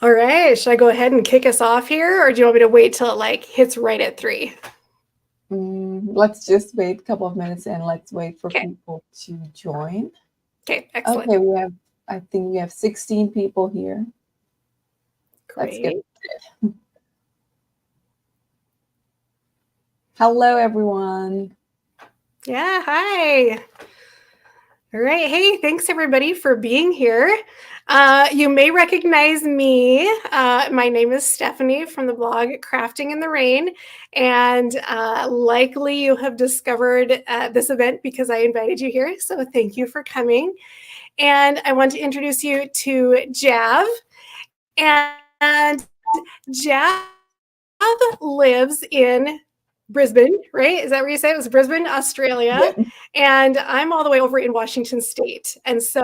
All right, should I go ahead and kick us off here, or do you want me to wait till it like hits right at 3? Let's just wait a couple of minutes and let's wait for Okay. people to join. Okay, excellent. Okay, I think we have 16 people here. Let's get Great. started. Hello, everyone. Yeah, hi. All right, hey, thanks everybody for being here. You may recognize me. My name is Stephanie from the blog Crafting in the Rain, and likely you have discovered this event because I invited you here, so thank you for coming. And I want to introduce you to Jav. And Jav lives in Brisbane, right? Is that where you say it was? Brisbane, Australia. Yeah. And I'm all the way over in Washington State. And so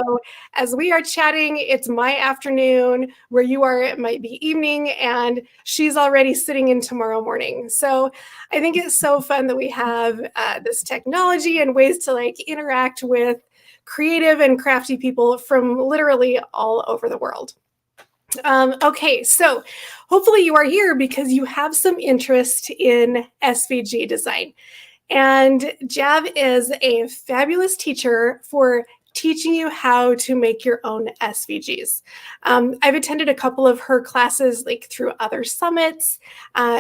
as we are chatting, it's my afternoon. Where you are, it might be evening. And she's already sitting in tomorrow morning. So I think it's so fun that we have this technology and ways to like interact with creative and crafty people from literally all over the world. Okay, so hopefully you are here because you have some interest in SVG design. And Jav is a fabulous teacher for teaching you how to make your own SVGs. I've attended a couple of her classes like through other summits.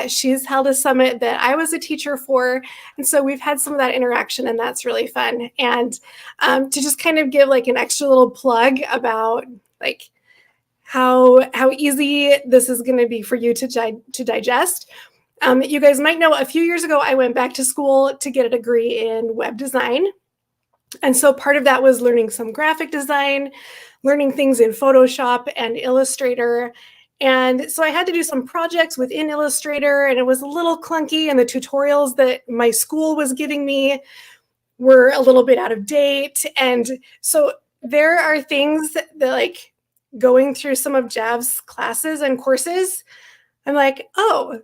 She's held a summit that I was a teacher for. And so we've had some of that interaction and that's really fun. And to just kind of give like an extra little plug about like how easy this is going to be for you to digest. You guys might know a few years ago, I went back to school to get a degree in web design. And so part of that was learning some graphic design, learning things in Photoshop and Illustrator. And so I had to do some projects within Illustrator, and it was a little clunky, and the tutorials that my school was giving me were a little bit out of date. And so there are things that like going through some of Jav's classes and courses, I'm like, oh,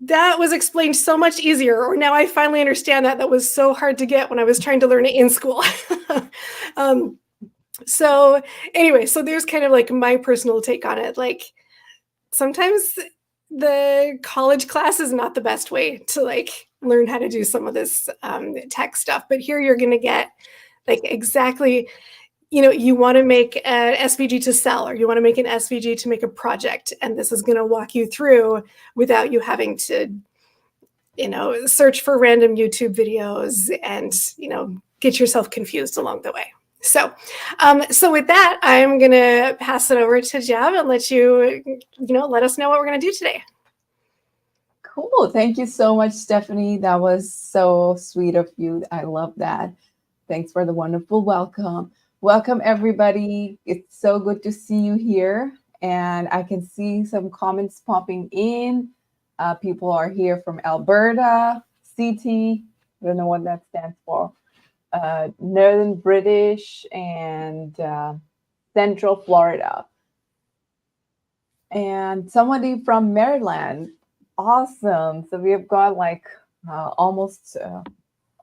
that was explained so much easier, or now I finally understand that was so hard to get when I was trying to learn it in school. So anyway, so there's kind of like my personal take on it. Like sometimes the college class is not the best way to like learn how to do some of this tech stuff, but here you're going to get like exactly, you want to make an SVG to sell, or you want to make an SVG to make a project, and this is going to walk you through without you having to, search for random YouTube videos and, get yourself confused along the way. So with that, I'm going to pass it over to Jav and let you, let us know what we're going to do today. Cool. Thank you so much, Stephanie. That was so sweet of you. I love that. Thanks for the wonderful welcome. Welcome, everybody. It's so good to see you here. And I can see some comments popping in. People are here from Alberta, CT. I don't know what that stands for. Northern British and Central Florida. And somebody from Maryland. Awesome. So we have got like almost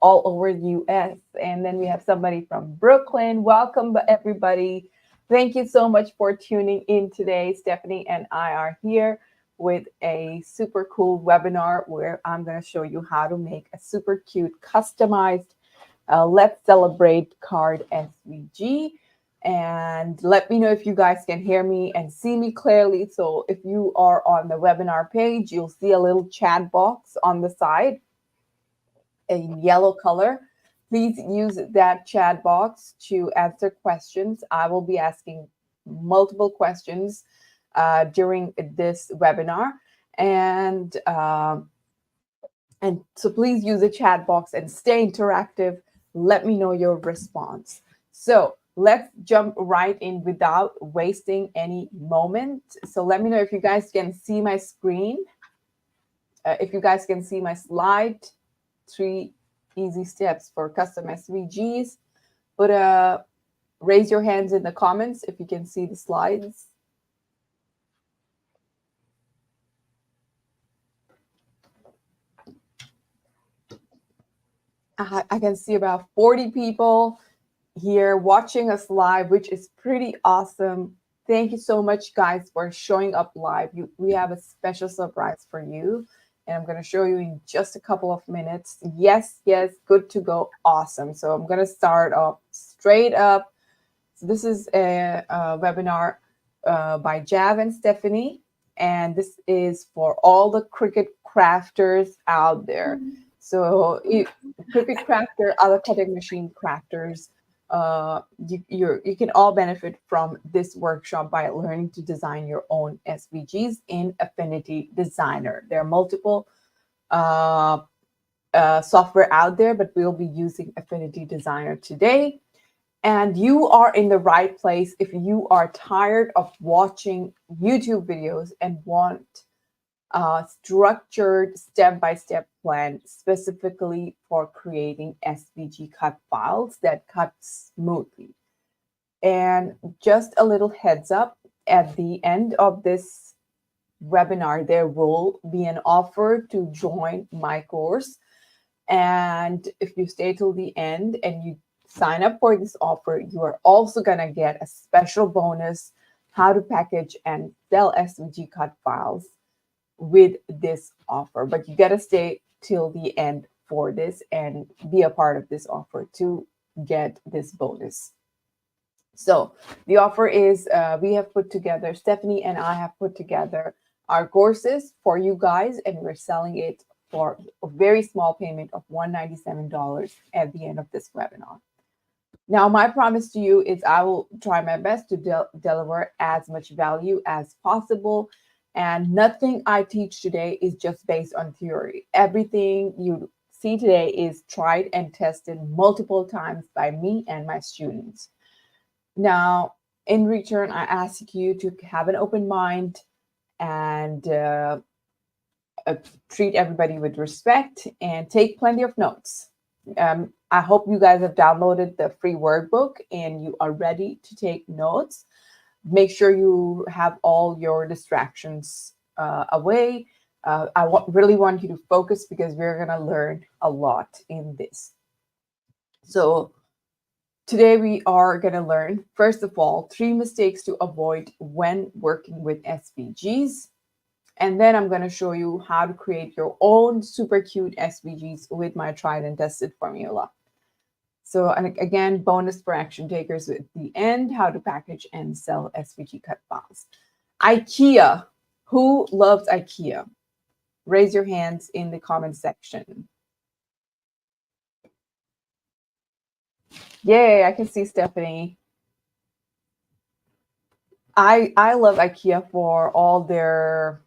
all over the US. And then we have somebody from Brooklyn. Welcome, everybody. Thank you so much for tuning in today. Stephanie and I are here with a super cool webinar where I'm going to show you how to make a super cute customized Let's Celebrate card SVG. And let me know if you guys can hear me and see me clearly. So if you are on the webinar page, you'll see a little chat box on the side in yellow color. Please use that chat box to answer questions. I will be asking multiple questions during this webinar. And so please use the chat box and stay interactive. Let me know your response. So let's jump right in without wasting any moment. So let me know if you guys can see my screen. If you guys can see my slide, 3 easy steps for custom SVGs. But raise your hands in the comments if you can see the slides. I can see about 40 people here watching us live, which is pretty awesome. Thank you so much, guys, for showing up live. We have a special surprise for you, and I'm going to show you in just a couple of minutes. Yes, yes, good to go. Awesome. So I'm going to start off straight up. So this is a webinar by Jav and Stephanie, and this is for all the Cricut crafters out there. So Cricut crafter, other cutting machine crafters, you can all benefit from this workshop by learning to design your own SVGs in Affinity Designer. There are multiple software out there, but we'll be using Affinity Designer today. And you are in the right place if you are tired of watching YouTube videos and want a structured step-by-step plan specifically for creating SVG cut files that cut smoothly. And just a little heads up, at the end of this webinar, there will be an offer to join my course. And if you stay till the end and you sign up for this offer, you are also going to get a special bonus, how to package and sell SVG cut files with this offer. But you got to stay till the end for this and be a part of this offer to get this bonus. So the offer is we have put together, Stephanie and I have put together our courses for you guys, and we're selling it for a very small payment of $197 at the end of this webinar. Now, my promise to you is I will try my best to deliver as much value as possible. And nothing I teach today is just based on theory. Everything you see today is tried and tested multiple times by me and my students. Now, in return, I ask you to have an open mind and treat everybody with respect and take plenty of notes. I hope you guys have downloaded the free workbook and you are ready to take notes. Make sure you have all your distractions away. I really want you to focus because we're going to learn a lot in this. So today we are going to learn, first of all, 3 mistakes to avoid when working with SVGs. And then I'm going to show you how to create your own super cute SVGs with my tried and tested formula. So, and again, bonus for action takers at the end, how to package and sell SVG cut files. IKEA. Who loves IKEA? Raise your hands in the comment section. Yay, I can see Stephanie. I love IKEA for all their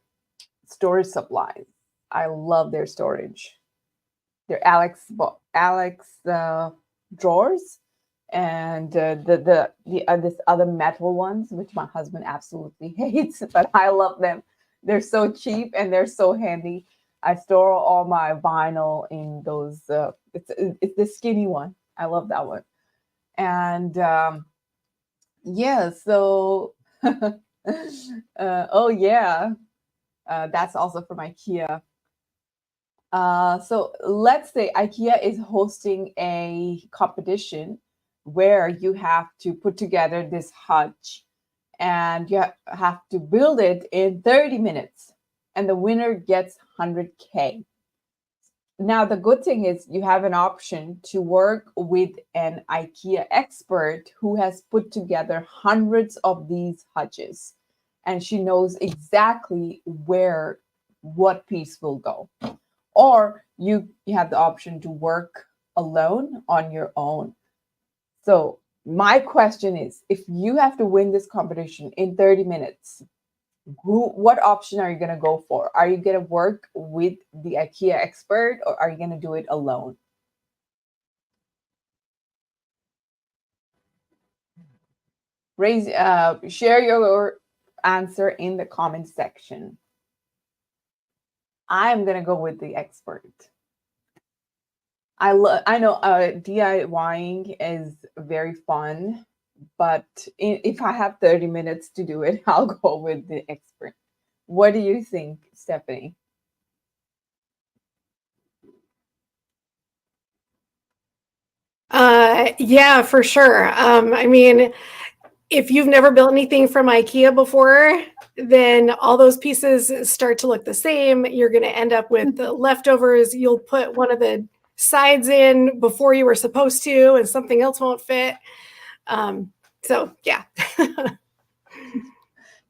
storage supplies. I love their storage. Their Alex drawers and this other metal ones, which my husband absolutely hates, but I love them. They're so cheap and they're so handy. I store all my vinyl in those. It's the skinny one. I love that one. And yeah, so oh yeah, that's also from IKEA. So let's say IKEA is hosting a competition where you have to put together this hutch and you have to build it in 30 minutes and the winner gets 100K. Now, the good thing is you have an option to work with an IKEA expert who has put together hundreds of these hutches and she knows exactly where what piece will go. Or you have the option to work alone on your own. So my question is, if you have to win this competition in 30 minutes, what option are you going to go for? Are you going to work with the IKEA expert or are you going to do it alone? Share your answer in the comment section. I'm going to go with the expert. I know DIYing is very fun, but if I have 30 minutes to do it, I'll go with the expert. What do you think, Stephanie? Yeah, for sure. I mean, if you've never built anything from IKEA before, then all those pieces start to look the same. You're going to end up with the leftovers. You'll put one of the sides in before you were supposed to, and something else won't fit. So yeah.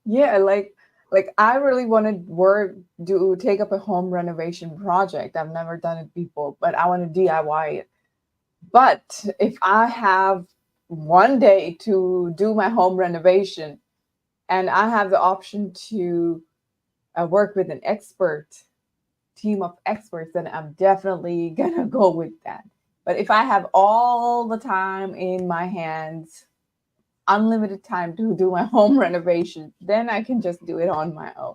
Yeah, like I really want to take up a home renovation project. I've never done it before, but I want to DIY it. But if I have one day to do my home renovation and I have the option to work with an expert team of experts, then I'm definitely gonna go with that. But if I have all the time in my hands, unlimited time to do my home renovation, then I can just do it on my own.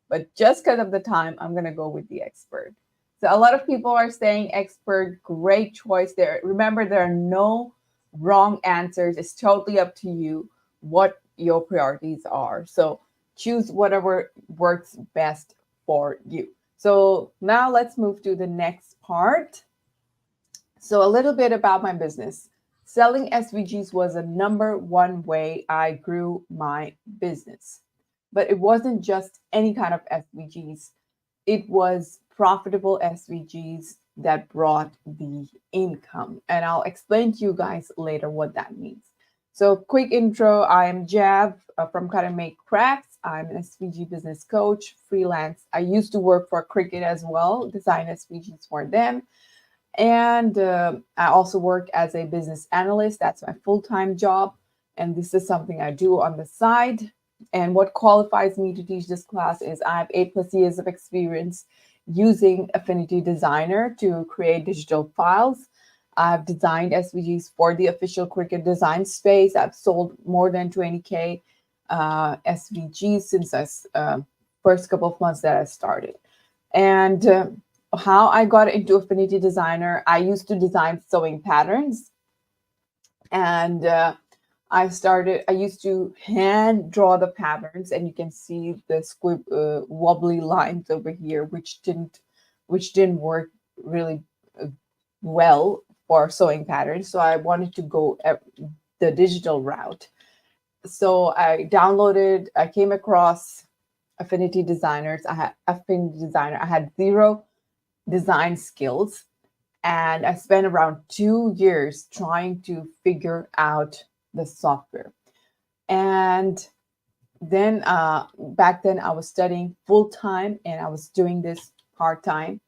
But just because of the time, I'm going to go with the expert. So a lot of people are saying expert, great choice there. Remember, there are no wrong answers. It's totally up to you what your priorities are. So choose whatever works best for you. So now let's move to the next part. So a little bit about my business. Selling SVGs was the number one way I grew my business. But it wasn't just any kind of SVGs. It was profitable SVGs that brought the income. And I'll explain to you guys later what that means. So quick intro, I am Jav from Cut and Make Crafts. I'm an SVG business coach, freelance. I used to work for Cricut as well, design SVGs for them. And I also work as a business analyst. That's my full-time job. And this is something I do on the side. And what qualifies me to teach this class is I have 8+ years of experience using Affinity Designer to create digital files. I've designed SVGs for the official Cricut design space. I've sold more than 20K SVGs since the first couple of months that I started. And how I got into Affinity Designer, I used to design sewing patterns. And I used to hand draw the patterns, and you can see the wobbly lines over here, which didn't work really well for sewing patterns. So I wanted to go the digital route. So I came across Affinity Designer. I had zero design skills, and I spent around 2 years trying to figure out the software. And then back then I was studying full-time and I was doing this part-time.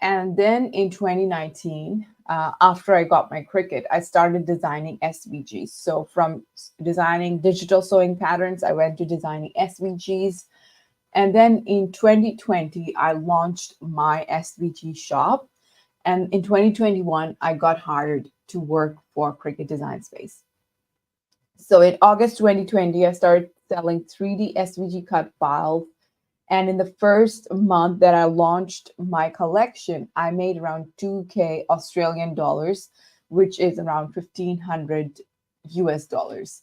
And then in 2019, after I got my Cricut, I started designing SVGs. So from designing digital sewing patterns, I went to designing SVGs. And then in 2020, I launched my SVG shop. And in 2021, I got hired to work for Cricut Design Space. So in August 2020, I started selling 3D SVG cut files. And in the first month that I launched my collection, I made around 2K Australian dollars, which is around 1,500 US dollars.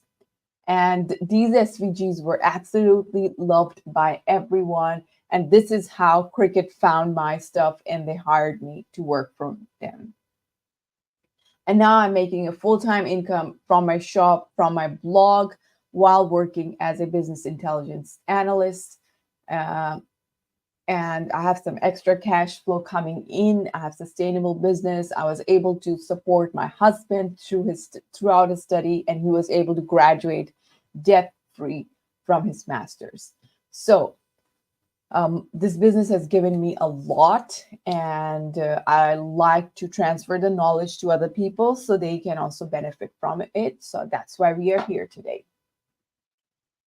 And these SVGs were absolutely loved by everyone. And this is how Cricut found my stuff, and they hired me to work for them. And now I'm making a full-time income from my shop, from my blog, while working as a business intelligence analyst. And I have some extra cash flow coming in. I have sustainable business. I was able to support my husband throughout his study, and he was able to graduate debt-free from his master's. So this business has given me a lot, and I like to transfer the knowledge to other people so they can also benefit from it. So that's why we are here today.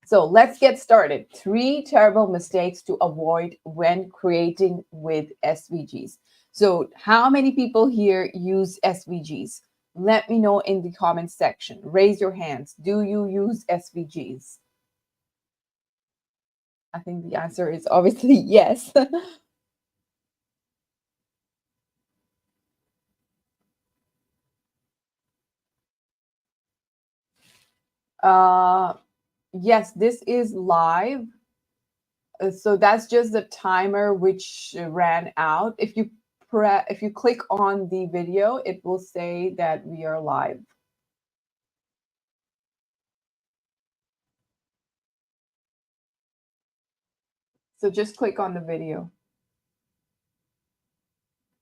So let's get started. 3 terrible mistakes to avoid when creating with SVGs. So how many people here use SVGs? Let me know in the comment section. Raise your hands. Do you use SVGs? I think the answer is obviously yes. Yes, this is live. So that's just the timer which ran out. If you click on the video, it will say that we are live. So just click on the video.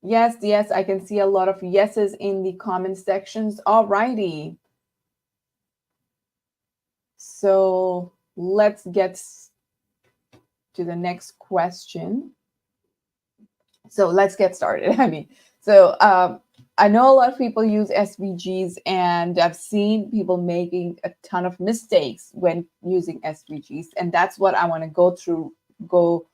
Yes, yes, I can see a lot of yeses in the comment sections. All righty. So let's get to the next question. So let's get started. I know a lot of people use SVGs, and I've seen people making a ton of mistakes when using SVGs, and that's what I want to go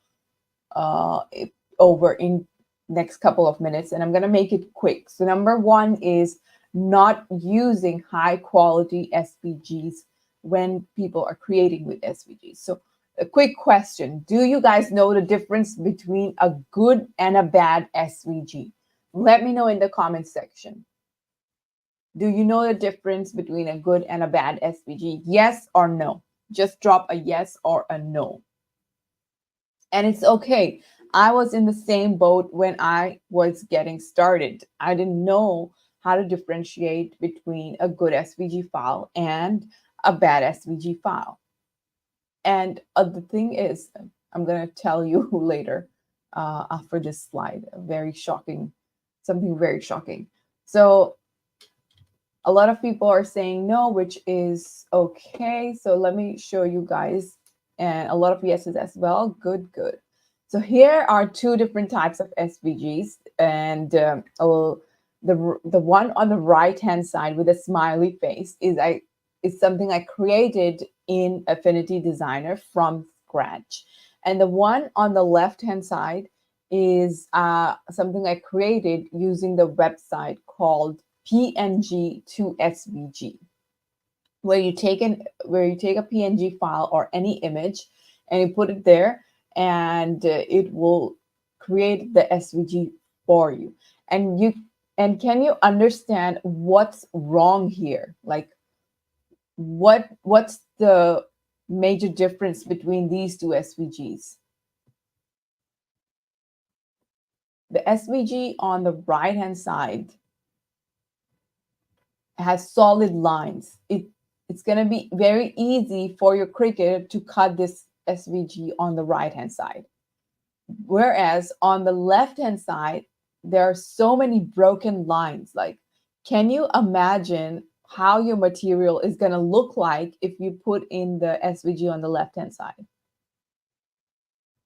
over in next couple of minutes, and I'm going to make it quick. So number one is not using high quality SVGs when people are creating with SVGs. So a quick question: do you guys know the difference between a good and a bad SVG? Let me know in the comment section. Do you know the difference between a good and a bad SVG? Yes or no? Just drop a yes or a no. And it's okay. I was in the same boat when I was getting started. I didn't know how to differentiate between a good SVG file and a bad SVG file. And the thing is, I'm going to tell you later after this slide, something very shocking. So a lot of people are saying no, which is okay. So let me show you guys, and a lot of yeses as well. Good, good. So here are two different types of SVGs, and the one on the right hand side with a smiley face is something I created in Affinity Designer from scratch, and the one on the left hand side is something I created using the website called PNG to SVG, where you take a PNG file or any image and you put it there, and it will create the SVG for you. And can you understand what's wrong here? Like what's the major difference between these two SVGs? The SVG on the right hand side has solid lines. It's going to be very easy for your Cricut to cut this SVG on the right hand side. Whereas on the left hand side, there are so many broken lines. Like, can you imagine how your material is going to look like if you put in the SVG on the left hand side?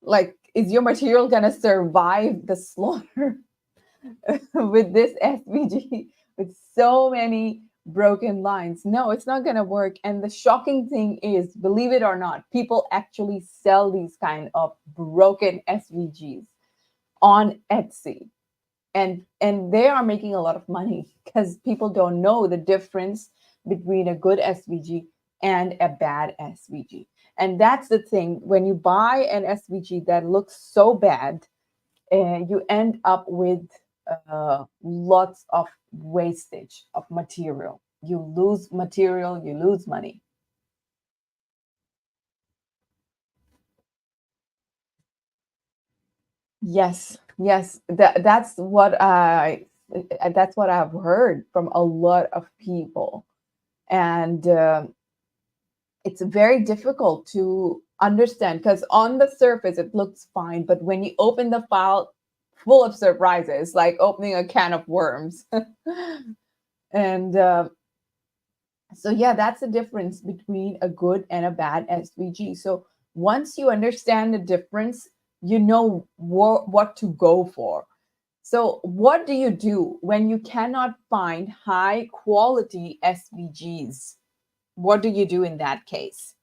Like, is your material going to survive the slaughter with this SVG with so many broken lines? No, it's not going to work. And the shocking thing is, believe it or not, people actually sell these kind of broken SVGs on Etsy, and they are making a lot of money because people don't know the difference between a good SVG and a bad SVG. And that's the thing: when you buy an SVG that looks so bad, you end up with lots of wastage of material. You lose material, you lose money. Yes, yes, that's what I've heard from a lot of people, and it's very difficult to understand because on the surface it looks fine, but when you open the file, full of surprises, like opening a can of worms. And so yeah, that's the difference between a good and a bad SVG. So once you understand the difference, you know what to go for. So what do you do when you cannot find high quality SVGs? What do you do in that case?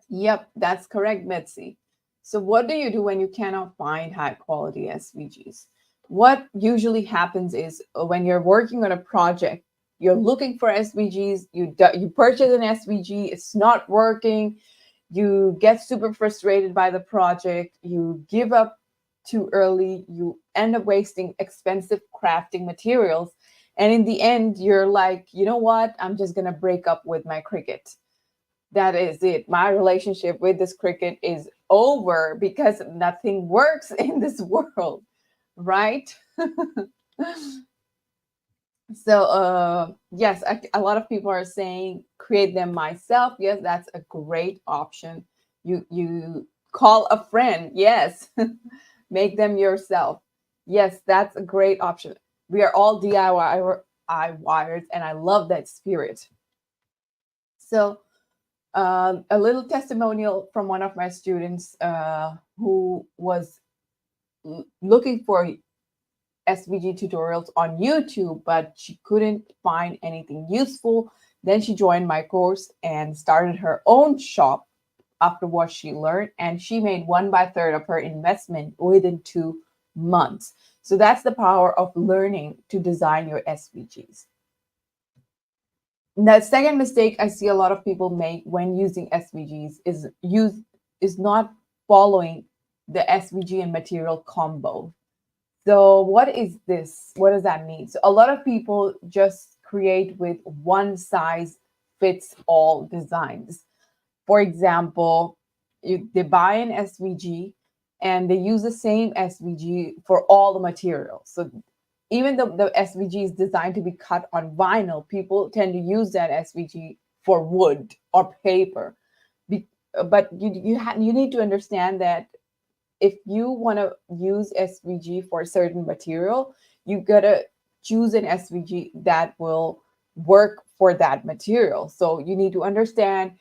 Yep, that's correct, Betsy. So what do you do when you cannot find high quality SVGs? What usually happens is when you're working on a project, you're looking for SVGs, you purchase an SVG, it's not working, you get super frustrated by the project, you give up too early, you end up wasting expensive crafting materials, and in the end, you're like, you know what? I'm just gonna break up with my Cricut. That is it. My relationship with this Cricut is over because nothing works in this world, right? So yes, a lot of people are saying create them myself. Yes, that's a great option. You call a friend. Yes, make them yourself. Yes, that's a great option. We are all DIYers, and I love that spirit. So a little testimonial from one of my students who was looking for SVG tutorials on YouTube, but she couldn't find anything useful. Then she joined my course and started her own shop after what she learned, and she made 1/3 of her investment within 2 months. So that's the power of learning to design your SVGs. The second mistake I see a lot of people make when using SVGs is not following the SVG and material combo. So what is this? What does that mean? So a lot of people just create with one size fits all designs. For example, they buy an SVG and they use the same SVG for all the materials. So even though the SVG is designed to be cut on vinyl, people tend to use that SVG for wood or paper. But you need to understand that if you want to use SVG for a certain material, you gotta choose an SVG that will work for that material. So you need to understand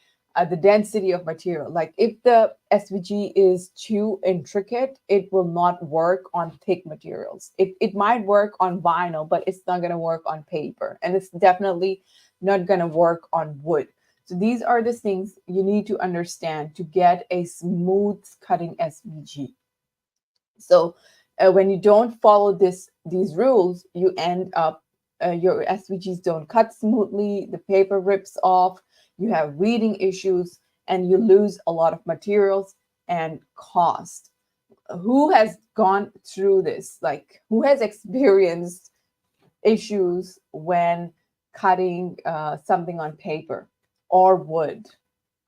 the density of material. Like if the SVG is too intricate, it will not work on thick materials. It might work on vinyl, but it's not going to work on paper. And it's definitely not going to work on wood. So these are the things you need to understand to get a smooth cutting SVG. So when you don't follow these rules, you end up your SVGs don't cut smoothly, the paper rips off, you have reading issues, and you lose a lot of materials and cost. Who has gone through this? Like, who has experienced issues when cutting something on paper or wood?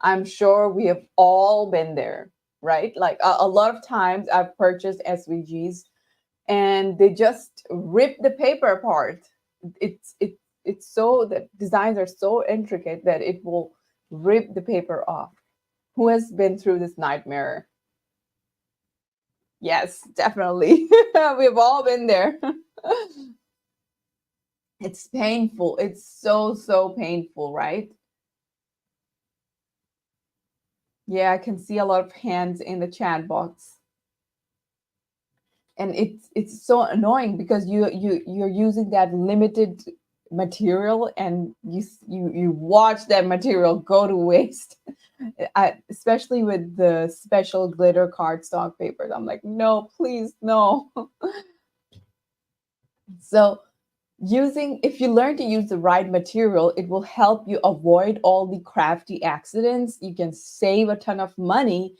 I'm sure we have all been there, right? Like a lot of times I've purchased SVGs and they just rip the paper apart. It's so that designs are so intricate that it will rip the paper off. Who has been through this nightmare? Yes, definitely. We've all been there. It's painful. It's so painful, right? Yeah, I can see a lot of hands in the chat box. And it's so annoying because you're using that limited material and you watch that material go to waste. Especially with the special glitter cardstock papers. I'm like, no, please, no. So if you learn to use the right material, it will help you avoid all the crafty accidents. You can save a ton of money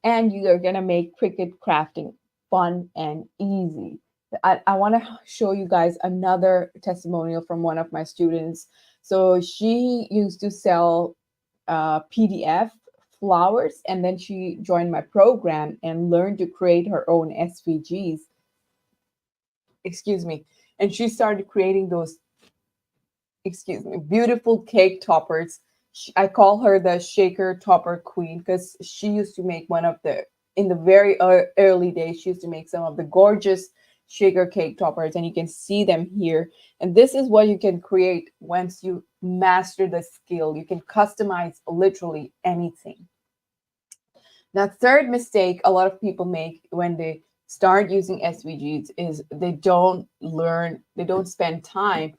and you are going to make Cricut crafting fun and easy. I want to show you guys another testimonial from one of my students. So she used to sell PDF flowers, and then she joined my program and learned to create her own SVGs. Excuse me. And she started creating those, beautiful cake toppers. I call her the shaker topper queen because she used to make in the very early days, she used to make some of the gorgeous shaker cake toppers, and you can see them here. And this is what you can create once you master the skill. You can customize literally anything. Now, third mistake a lot of people make when they start using SVGs is they don't spend time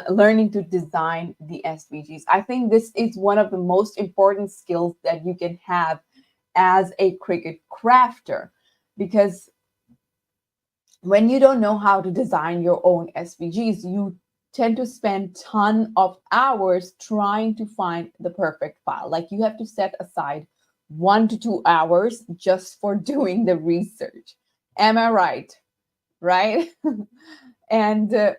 learning to design the SVGs. I think this is one of the most important skills that you can have as a Cricut crafter, because when you don't know how to design your own SVGs, you tend to spend ton of hours trying to find the perfect file. Like you have to set aside 1 to 2 hours just for doing the research. Am I right? Right? And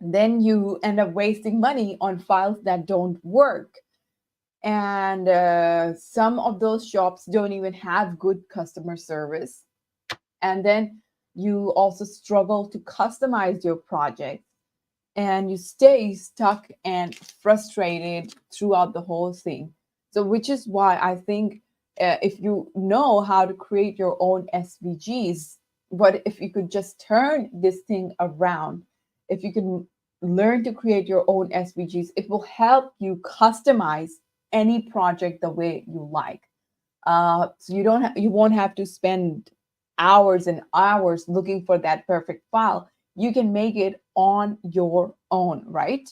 then you end up wasting money on files that don't work. And some of those shops don't even have good customer service. And then you also struggle to customize your project. and you stay stuck and frustrated throughout the whole thing. So, which is why I think if you know how to create your own SVGs, what if you could just turn this thing around? If you can learn to create your own SVGs, it will help you customize any project the way you like. So you won't have to spend hours and hours looking for that perfect file. You can make it on your own, right?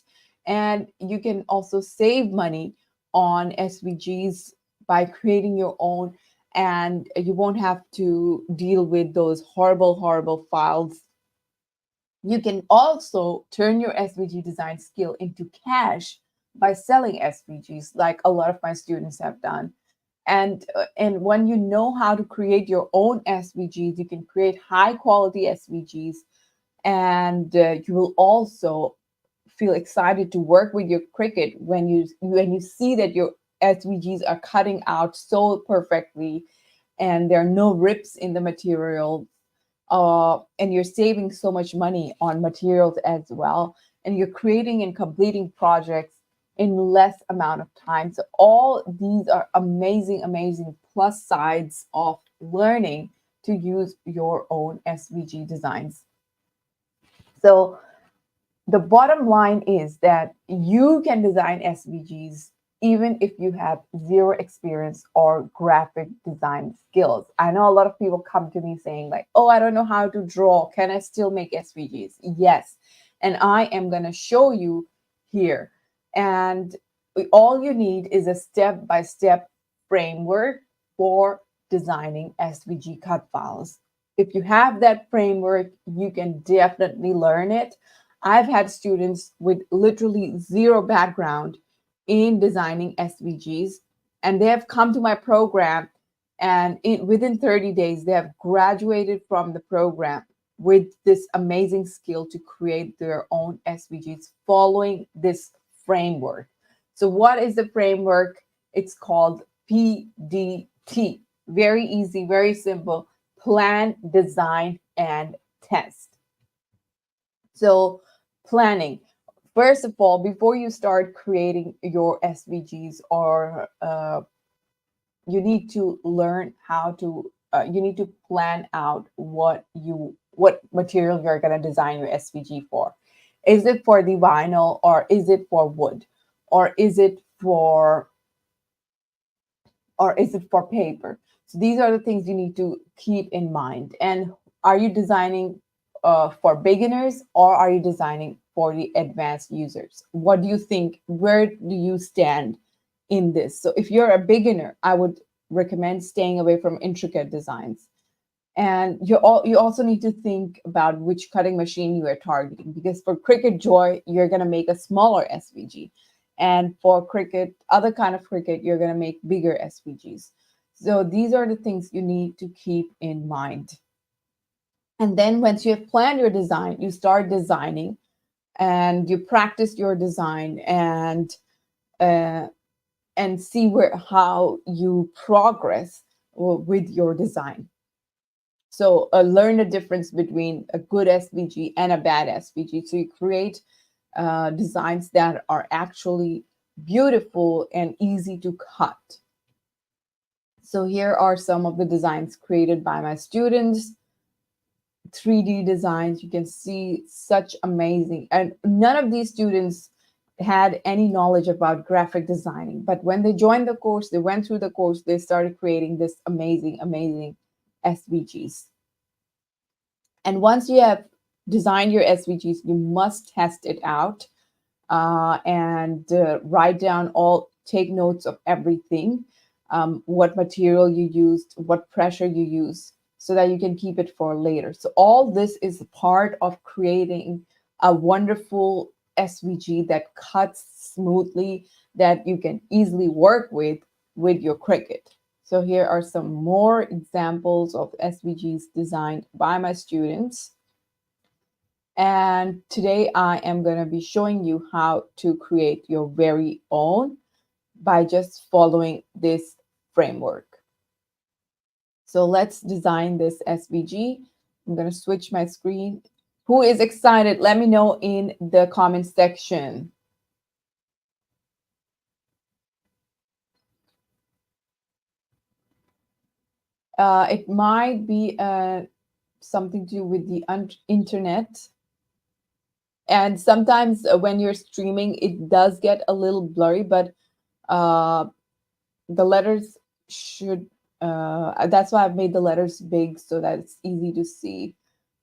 And you can also save money on SVGs by creating your own, and you won't have to deal with those horrible files. You can also turn your SVG design skill into cash by selling SVGs, like a lot of my students have done. And when you know how to create your own SVGs, you can create high quality SVGs, and you will also feel excited to work with your Cricut when you see that your SVGs are cutting out so perfectly, and there are no rips in the material, and you're saving so much money on materials as well, and you're creating and completing projects in less amount of time. So all these are amazing plus sides of learning to use your own SVG designs. So the bottom line is that you can design SVGs even if you have zero experience or graphic design skills. I know a lot of people come to me saying like, oh, I don't know how to draw. Can I still make SVGs? Yes. And I am going to show you here. And all you need is a step-by-step framework for designing SVG cut files. If you have that framework, you can definitely learn it. I've had students with literally zero background in designing SVGs, and they have come to my program, and within 30 days, they have graduated from the program with this amazing skill to create their own SVGs following this framework. So what is the framework? It's called P.D.T. Very easy, very simple. Plan, design, and test. So planning. First of all, before you start creating your SVGs, or you need to learn how to. You need to plan out what material you're gonna design your SVG for. Is it for the vinyl, or is it for wood, or is it for paper? So these are the things you need to keep in mind. And are you designing for beginners, or are you designing for the advanced users? What do you think? Where do you stand in this? So if you're a beginner, I would recommend staying away from intricate designs. And you also need to think about which cutting machine you are targeting, because for Cricut Joy, you're going to make a smaller SVG. And for Cricut, other kind of Cricut, you're going to make bigger SVGs. So these are the things you need to keep in mind. And then once you have planned your design, you start designing, and you practice your design, and see how you progress with your design. So learn the difference between a good SVG and a bad SVG. So you create designs that are actually beautiful and easy to cut. So here are some of the designs created by my students. 3D designs, you can see such amazing. And none of these students had any knowledge about graphic designing. But when they joined the course, they went through the course, they started creating this amazing SVGs. And once you have designed your SVGs, you must test it out and write down take notes of everything, what material you used, what pressure you used, so that you can keep it for later. So all this is part of creating a wonderful SVG that cuts smoothly, that you can easily work with your Cricut. So here are some more examples of SVGs designed by my students. And today I am going to be showing you how to create your very own by just following this framework. So let's design this SVG. I'm going to switch my screen. Who is excited? Let me know in the comment section. It might be something to do with the internet. And sometimes when you're streaming, it does get a little blurry, but the letters should, that's why I've made the letters big so that it's easy to see.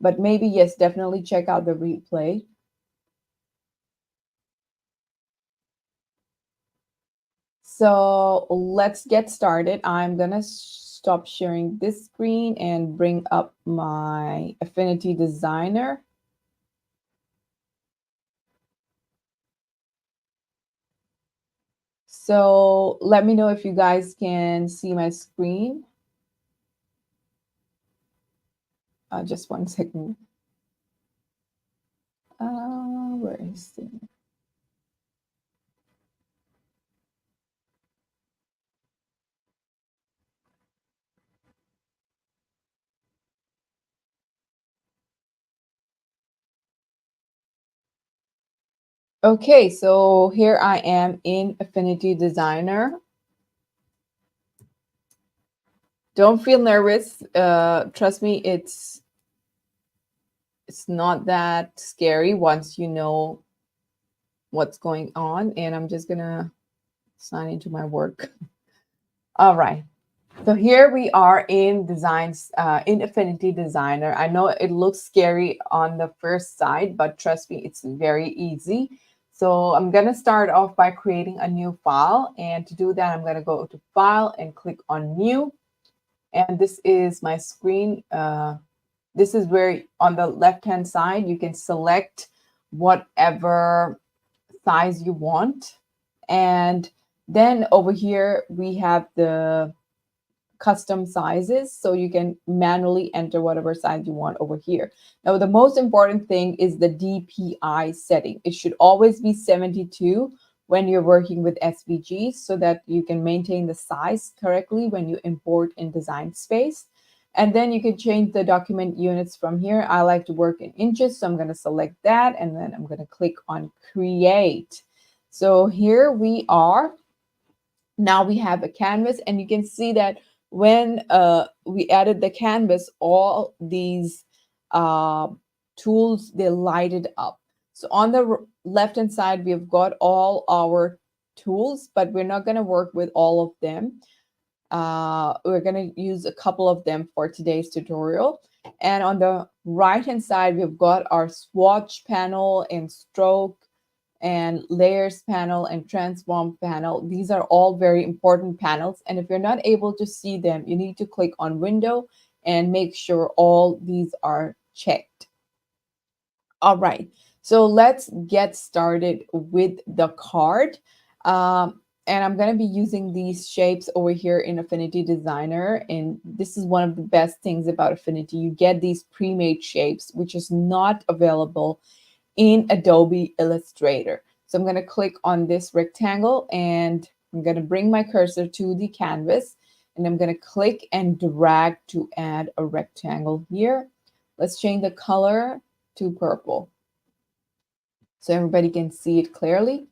But maybe, yes, definitely check out the replay. So let's get started. I'm going to stop sharing this screen and bring up my Affinity Designer. So let me know if you guys can see my screen. Just 1 second. Where is it? Okay, so here I am in Affinity Designer. Don't feel nervous. Trust me, it's not that scary once you know what's going on. And I'm just gonna sign into my work. All right. So here we are in designs, in Affinity Designer. I know it looks scary on the first side, but trust me, it's very easy. So I'm going to start off by creating a new file. And to do that, I'm going to go to File and click on New. And this is my screen. This is where on the left-hand side, you can select whatever size you want. And then over here, we have the custom sizes, so you can manually enter whatever size you want over here. Now, the most important thing is the DPI setting. It should always be 72 when you're working with SVGs so that you can maintain the size correctly when you import in Design Space. And then you can change the document units from here. I like to work in inches, so I'm going to select that, and then I'm going to click on Create. So here we are. Now we have a canvas, and you can see that when we added the canvas, all these tools, they lighted up. So on the left-hand side, we've got all our tools, but we're not going to work with all of them. We're going to use a couple of them for today's tutorial. And on the right-hand side, we've got our swatch panel and stroke and layers panel and transform panel. These are all very important panels. And if you're not able to see them, you need to click on window and make sure all these are checked. All right, so let's get started with the card. And I'm going to be using these shapes over here in Affinity Designer. And this is one of the best things about Affinity. You get these pre-made shapes, which is not available in Adobe Illustrator. So I'm going to click on this rectangle, and I'm going to bring my cursor to the canvas, and I'm going to click and drag to add a rectangle here. Let's change the color to purple so everybody can see it clearly.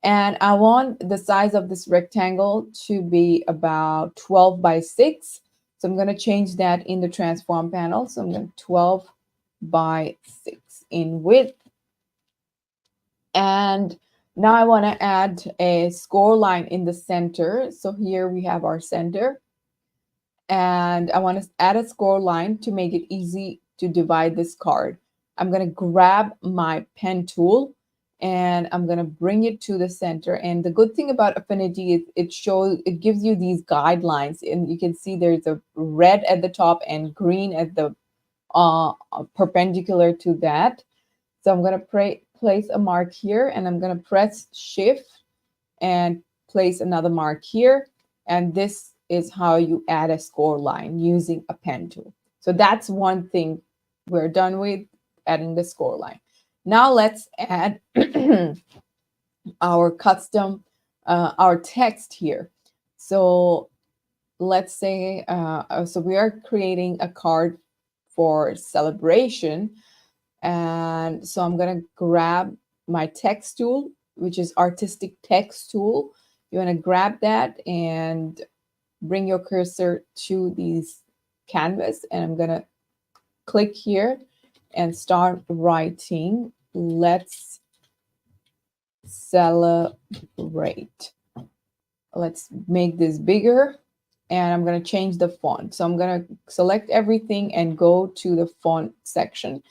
And I want the size of this rectangle to be about 12 by 6. So I'm going to change that in the transform panel. So I'm going to 12 by 6 in width. And now I want to add a score line in the center. So here we have our center. And I want to add a score line to make it easy to divide this card. I'm going to grab my pen tool and I'm going to bring it to the center. And the good thing about Affinity is it gives you these guidelines. And you can see there's a red at the top and green at the perpendicular to that. So I'm going to place a mark here, and I'm going to press Shift and place another mark here. And this is how you add a score line using a pen tool. So that's one thing we're done with, adding the score line. Now let's add our custom, our text here. So let's say, so we are creating a card for celebration. And so I'm going to grab my text tool, which is artistic text tool. You want to grab that and bring your cursor to these canvas. And I'm going to click here and start writing. Let's celebrate. Let's make this bigger. And I'm going to change the font. So I'm going to select everything and go to the font section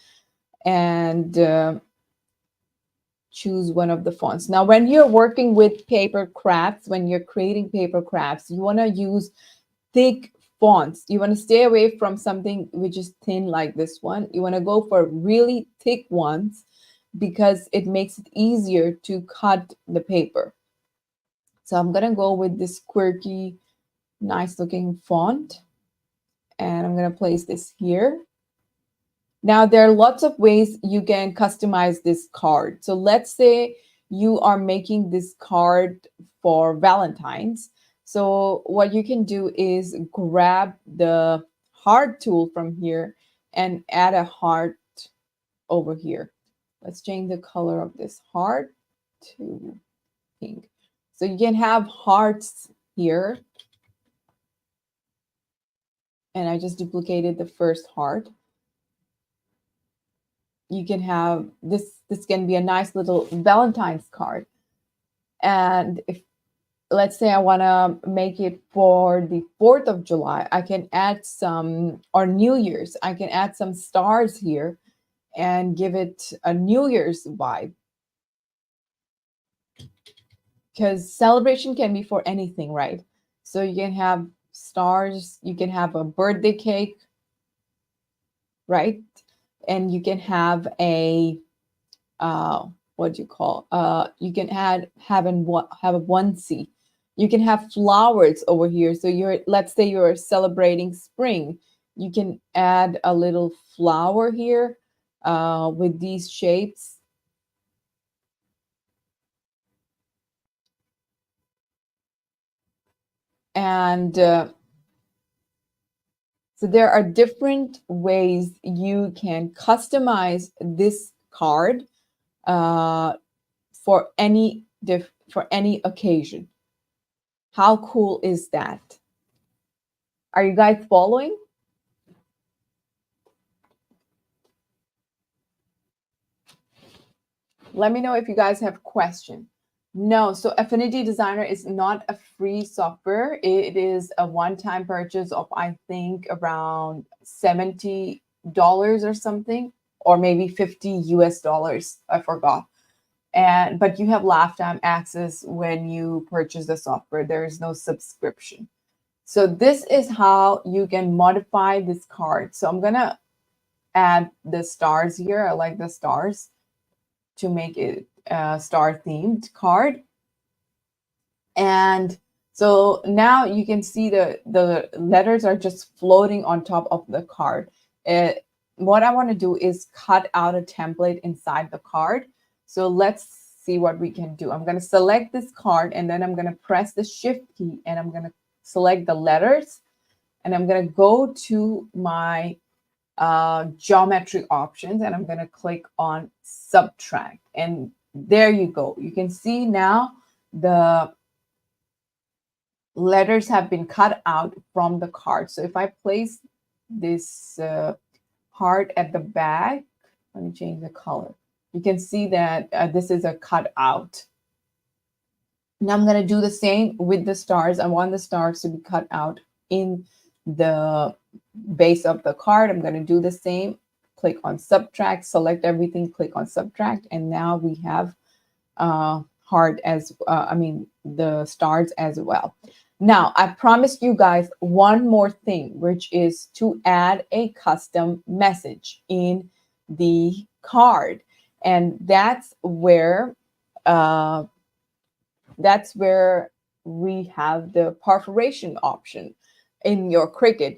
and choose one of the fonts. Now, when you're working with paper crafts, when you're creating paper crafts, you want to use thick fonts. You want to stay away from something which is thin like this one. You want to go for really thick ones because it makes it easier to cut the paper. So I'm going to go with this quirky, nice looking font. And I'm going to place this here. Now, there are lots of ways you can customize this card. So let's say you are making this card for Valentine's. So what you can do is grab the heart tool from here and add a heart over here. Let's change the color of this heart to pink. So you can have hearts here. And I just duplicated the first heart. You can have this can be a nice little Valentine's card. And if, let's say I want to make it for the 4th of July, I can add some, or New Year's, I can add some stars here and give it a New Year's vibe. Because celebration can be for anything, right? So you can have stars, you can have a birthday cake, right? And you can have a what do you call? You can have a onesie. You can have flowers over here. So let's say you're celebrating spring. You can add a little flower here with these shapes. And so there are different ways you can customize this card for any occasion. How cool is that? Are you guys following? Let me know if you guys have questions. No, so Affinity Designer is not a free software. It is a one-time purchase of, I think, around $70 or something, or maybe $50 US. I forgot. But you have lifetime access when you purchase the software. There is no subscription. So this is how you can modify this card. So I'm gonna add the stars here. I like the stars to make it a star themed card. And so now you can see the letters are just floating on top of the card. What I want to do is cut out a template inside the card. So let's see what we can do. I'm going to select this card and then I'm going to press the shift key and I'm going to select the letters and I'm going to go to my geometry options and I'm going to click on subtract. And there you go. You can see now the letters have been cut out from the card. So if I place this heart at the back, let me change the color. You can see that this is a cut out. Now I'm going to do the same with the stars. I want the stars to be cut out in the base of the card. I'm going to do the same. Click on subtract, select everything, click on subtract, and now we have heart as the stars as well. Now I promised you guys one more thing, which is to add a custom message in the card, and that's where we have the perforation option in your Cricut.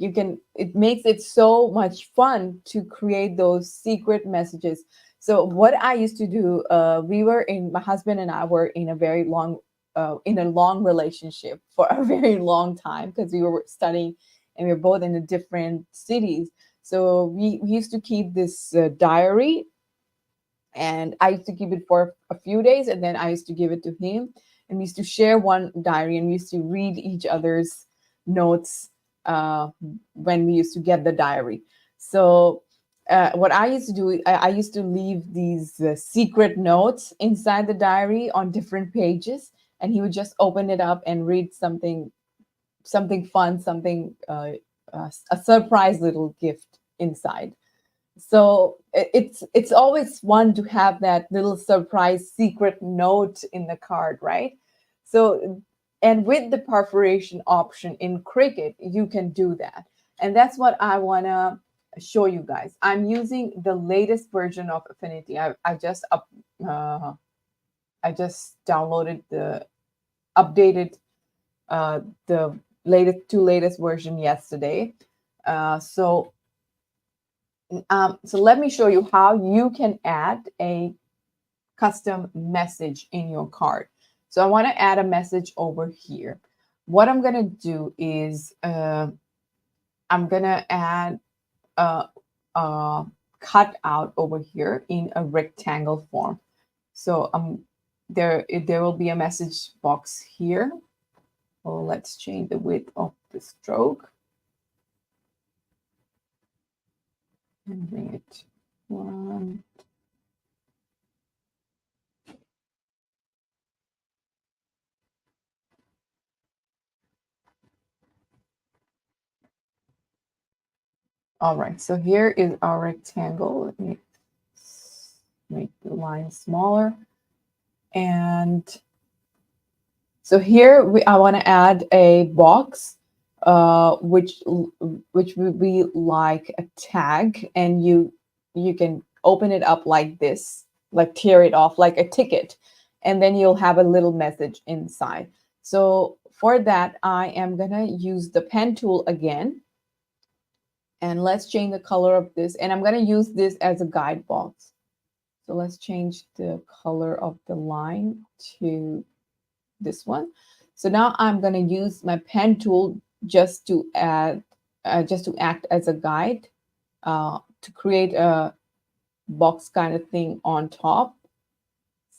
It makes it so much fun to create those secret messages. So what I used to do, my husband and I were in a long relationship for a very long time because we were studying and we were both in different cities. So we used to keep this diary And I used to keep it for a few days, and then I used to give it to him, and we used to share one diary, and we used to read each other's notes when we used to get the diary. So what I used to do, I used to leave these secret notes inside the diary on different pages, and he would just open it up and read something fun, something a surprise little gift inside. So it's always fun to have that little surprise secret note in the card, right? So, and with the perforation option in Cricut, you can do that. And that's what I want to show you guys. I'm using the latest version of Affinity. I just downloaded the updated the latest version yesterday. So let me show you how you can add a custom message in your card. So I want to add a message over here. What I'm going to do is I'm going to add a cutout over here in a rectangle form. So there will be a message box here. Well, let's change the width of the stroke and bring it one. All right, so here is our rectangle. Let me make the line smaller. And so here I want to add a box, which would be like a tag, and you can open it up like this, like tear it off like a ticket, and then you'll have a little message inside. So for that, I am gonna use the pen tool again. And let's change the color of this. And I'm going to use this as a guide box. So let's change the color of the line to this one. So now I'm going to use my pen tool just to act as a guide to create a box kind of thing on top.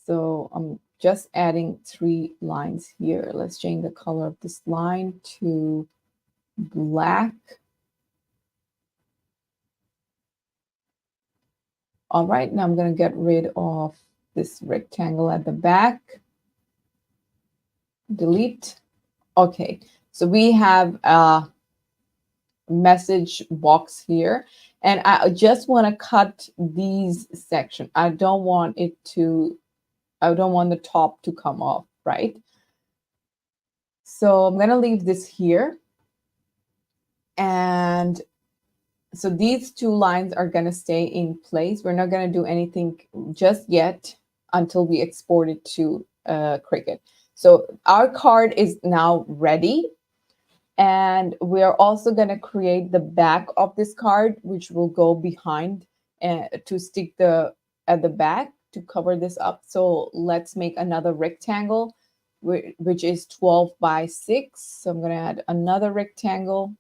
So I'm just adding 3 lines here. Let's change the color of this line to black. All right, now I'm going to get rid of this rectangle at the back. Delete. Okay, so we have a message box here, and I just want to cut these sections. I don't want the top to come off, right? So I'm going to leave this here. And so these 2 lines are going to stay in place. We're not going to do anything just yet until we export it to Cricut. So our card is now ready. And we are also going to create the back of this card, which will go behind to stick at the back to cover this up. So let's make another rectangle, which is 12 by 6. So I'm going to add another rectangle.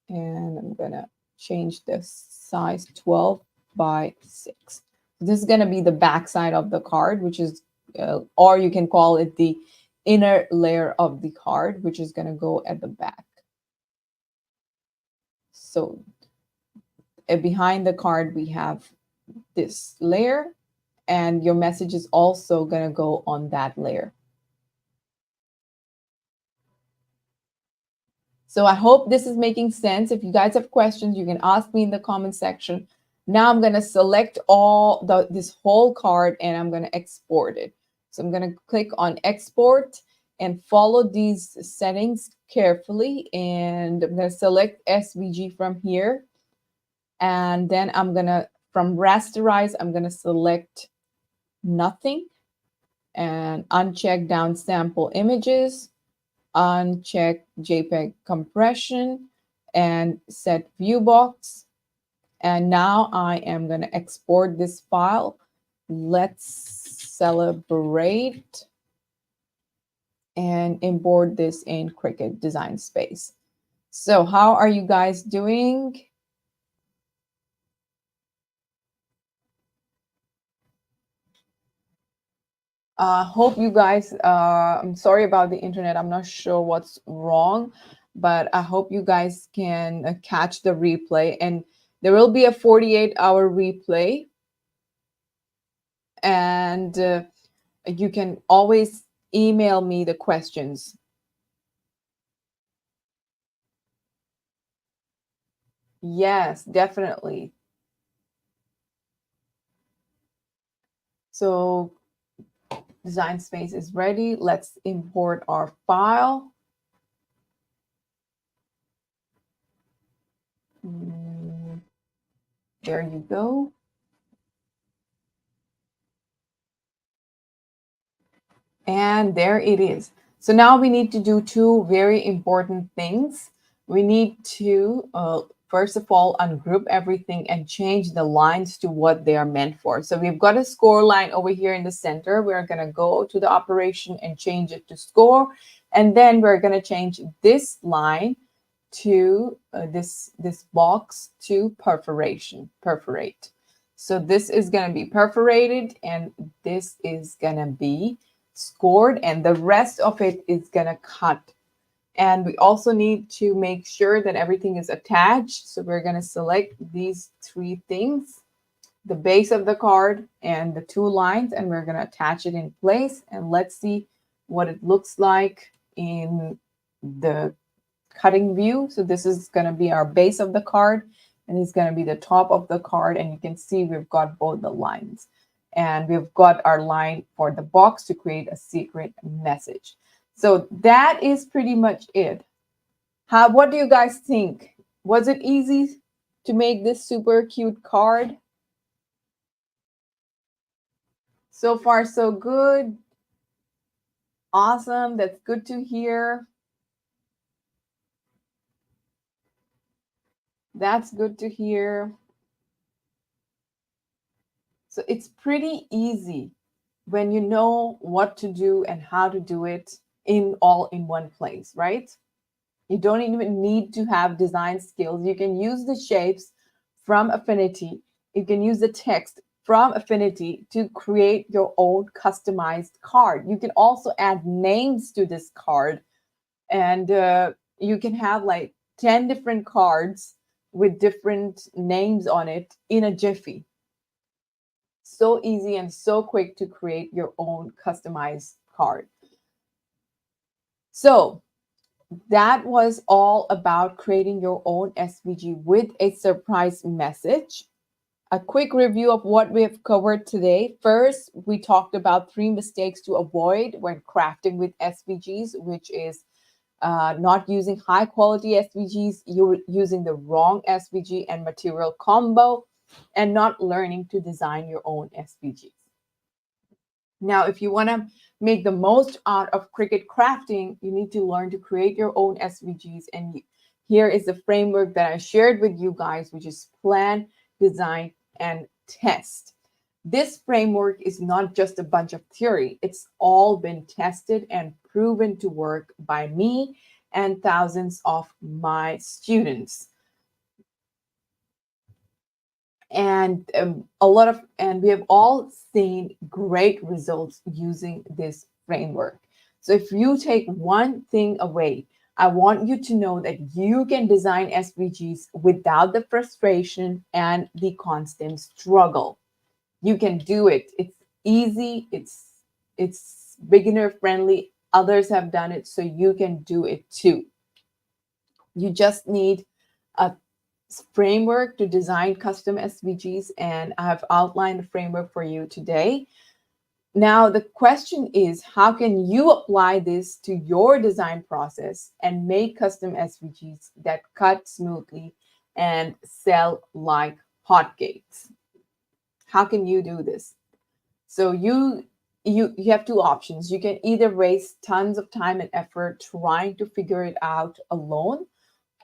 And I'm going to change the size 12 by 6. This is going to be the back side of the card, which is, or you can call it the inner layer of the card, which is going to go at the back. So behind the card, we have this layer, and your message is also going to go on that layer. So I hope this is making sense. If you guys have questions, you can ask me in the comment section. Now I'm going to select this whole card, and I'm going to export it. So I'm going to click on export and follow these settings carefully. And I'm going to select SVG from here. And then I'm going to, from rasterize, I'm going to select nothing and uncheck down sample images. Uncheck JPEG compression and set view box. And now I am going to export this file. Let's celebrate and import this in Cricut Design Space. So how are you guys doing? Hope you guys, I'm sorry about the internet. I'm not sure what's wrong, but I hope you guys can catch the replay. And there will be a 48-hour replay. And you can always email me the questions. Yes, definitely. So design space is ready. Let's import our file. There you go. And there it is. So now we need to do two very important things. We need to, first of all, ungroup everything and change the lines to what they are meant for. So we've got a score line over here in the center. We're going to go to the operation and change it to score. And then we're going to change this line to this box to perforation, perforate. So this is going to be perforated and this is going to be scored, and the rest of it is going to cut. And we also need to make sure that everything is attached. So we're going to select these three things, the base of the card and the two lines, and we're going to attach it in place. And let's see what it looks like in the cutting view. So this is going to be our base of the card, and it's going to be the top of the card. And you can see we've got both the lines. And we've got our line for the box to create a secret message. So that is pretty much it. What do you guys think? Was it easy to make this super cute card? So far, so good. Awesome. That's good to hear. That's good to hear. So it's pretty easy when you know what to do and how to do it all in one place, right? You don't even need to have design skills. You can use the shapes from Affinity. You can use the text from Affinity to create your own customized card. You can also add names to this card, and you can have like 10 different cards with different names on it in a jiffy. So easy and so quick to create your own customized card. So that was all about creating your own SVG with a surprise message. A quick review of what we have covered today. First, we talked about 3 mistakes to avoid when crafting with SVGs, which is not using high quality SVGs, you're using the wrong SVG and material combo, and not learning to design your own SVGs. Now, if you want to make the most out of Cricut crafting, you need to learn to create your own SVGs. And here is the framework that I shared with you guys, which is plan, design, and test. This framework is not just a bunch of theory. It's all been tested and proven to work by me and thousands of my students. And we have all seen great results using this framework. So if you take one thing away, I want you to know that you can design SVGs without the frustration and the constant struggle. You can do it. It's easy. It's beginner friendly. Others have done it, so you can do it too. You just need a framework to design custom SVGs, and I have outlined the framework for you today. Now, the question is, how can you apply this to your design process and make custom SVGs that cut smoothly and sell like hotcakes? How can you do this? So you have two options. You can either waste tons of time and effort trying to figure it out alone,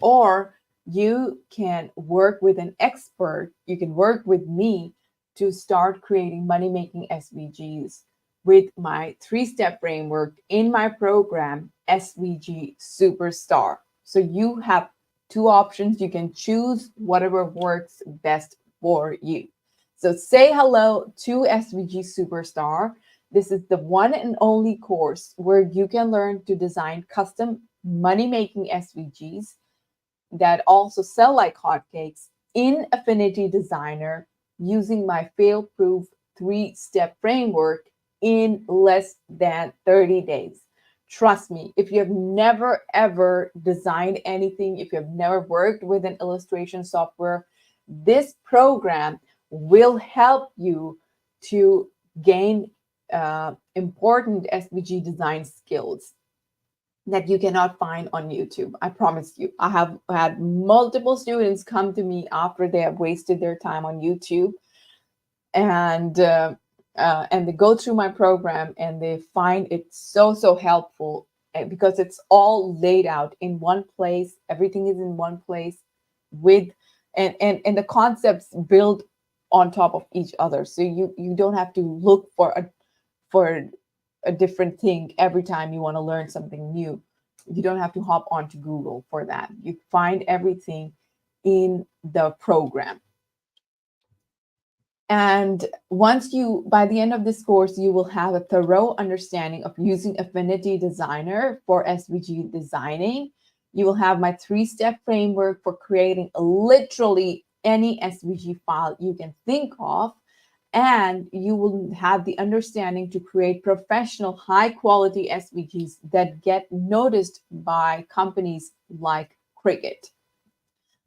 or you can work with an expert. You can work with me to start creating money-making SVGs with my 3-step framework in my program, SVG Superstar. So you have two options. You can choose whatever works best for you. So say hello to SVG Superstar This is the one and only course where you can learn to design custom money-making SVGs that also sell like hotcakes in Affinity Designer using my fail-proof 3-step framework in less than 30 days. Trust me, if you have never ever designed anything, if you have never worked with an illustration software, this program will help you to gain important SVG design skills that you cannot find on YouTube. I promise you. I have had multiple students come to me after they have wasted their time on YouTube, and they go through my program and they find it so helpful because it's all laid out in one place. Everything is in one place with and the concepts build on top of each other. So you don't have to look for a different thing every time you want to learn something new. You don't have to hop onto Google for that. You find everything in the program. And once by the end of this course, you will have a thorough understanding of using Affinity Designer for SVG designing. You will have my 3-step framework for creating literally any SVG file you can think of. And you will have the understanding to create professional, high-quality SVGs that get noticed by companies like Cricut.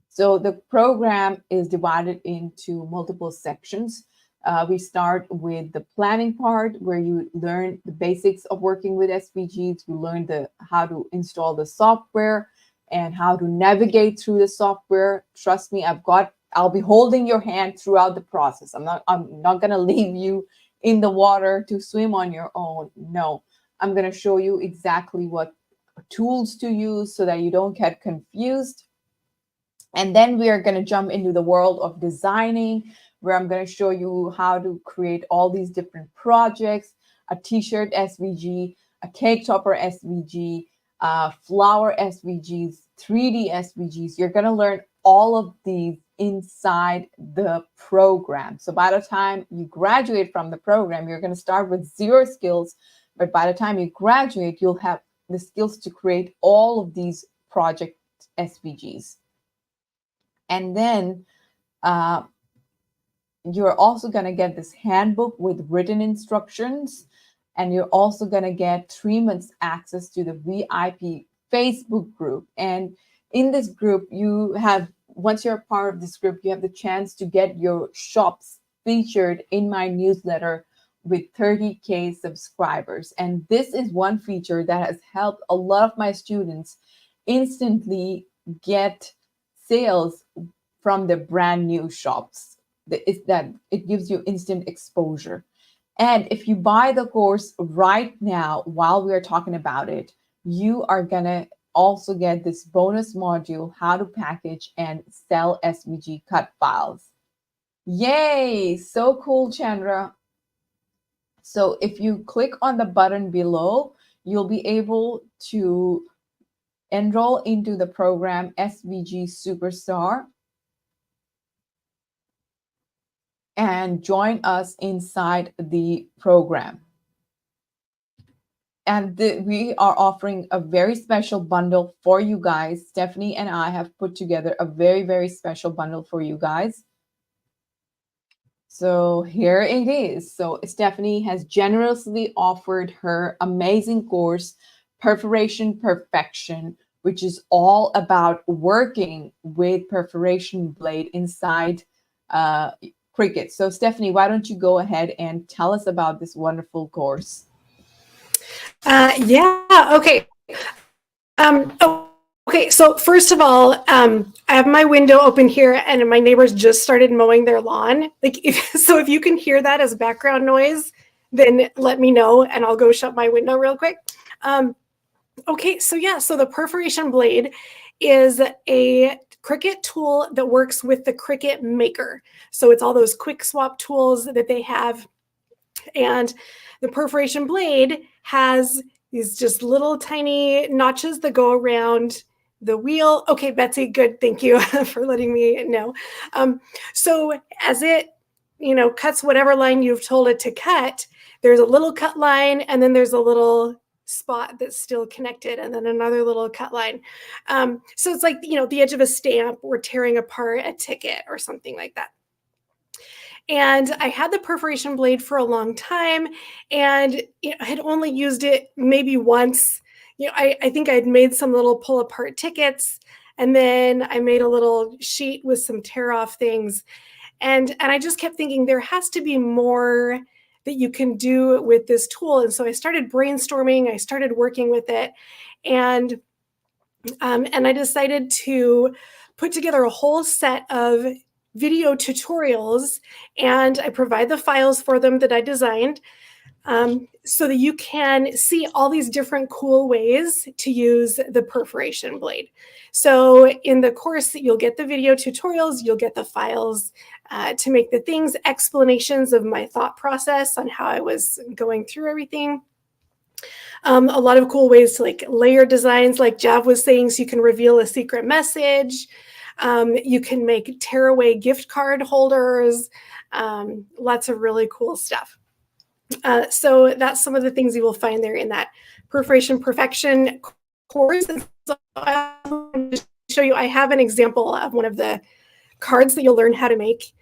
So the program is divided into multiple sections. We start with the planning part, where you learn the basics of working with SVGs. You learn how to install the software and how to navigate through the software. Trust me, I'll be holding your hand throughout the process. I'm not going to leave you in the water to swim on your own. No, I'm going to show you exactly what tools to use so that you don't get confused. And then we are going to jump into the world of designing, where I'm going to show you how to create all these different projects: a t-shirt SVG, a cake topper SVG, flower SVGs, 3D SVGs. You're going to learn all of these inside the program. So by the time you graduate from the program, you're going to start with 0 skills, but by the time you graduate, you'll have the skills to create all of these project SVGs. And then you're also going to get this handbook with written instructions, and you're also going to get 3 months access to the VIP Facebook group. And in this group, once you're a part of this group, you have the chance to get your shops featured in my newsletter with 30K subscribers. And this is one feature that has helped a lot of my students instantly get sales from the brand new shops. It gives you instant exposure. And if you buy the course right now, while we are talking about it, you are going to also get this bonus module, how to package and sell SVG cut files. Yay! So cool, Chandra. So if you click on the button below, you'll be able to enroll into the program SVG Superstar and join us inside the program. And we are offering a very special bundle for you guys. Stephanie and I have put together a very special bundle for you guys. So here it is. So Stephanie has generously offered her amazing course, Perforation Perfection, which is all about working with perforation blade inside Cricut. So Stephanie, why don't you go ahead and tell us about this wonderful course? Yeah. Okay. Okay. So first of all, I have my window open here, and my neighbors just started mowing their lawn. If you can hear that as background noise, then let me know, and I'll go shut my window real quick. Okay. So yeah. So the perforation blade is a Cricut tool that works with the Cricut Maker. So it's all those quick swap tools that they have, and the perforation blade has these just little tiny notches that go around the wheel. Okay, Betsy, good. Thank you for letting me know. So as it cuts whatever line you've told it to cut. There's a little cut line, and then there's a little spot that's still connected, and then another little cut line. So it's like, the edge of a stamp or tearing apart a ticket or something like that. And I had the perforation blade for a long time, and I had only used it maybe once. I think I'd made some little pull apart tickets, and then I made a little sheet with some tear off things. And I just kept thinking there has to be more that you can do with this tool. And so I started brainstorming, I started working with it, and I decided to put together a whole set of video tutorials, and I provide the files for them that I designed, so that you can see all these different cool ways to use the perforation blade. So in the course, you'll get the video tutorials, you'll get the files to make the things, explanations of my thought process on how I was going through everything. A lot of cool ways to like layer designs, like Jav was saying, so you can reveal a secret message. You can make tearaway gift card holders, lots of really cool stuff. So that's some of the things you will find there in that Perforation Perfection course. And so I'll show you, I have an example of one of the cards that you'll learn how to make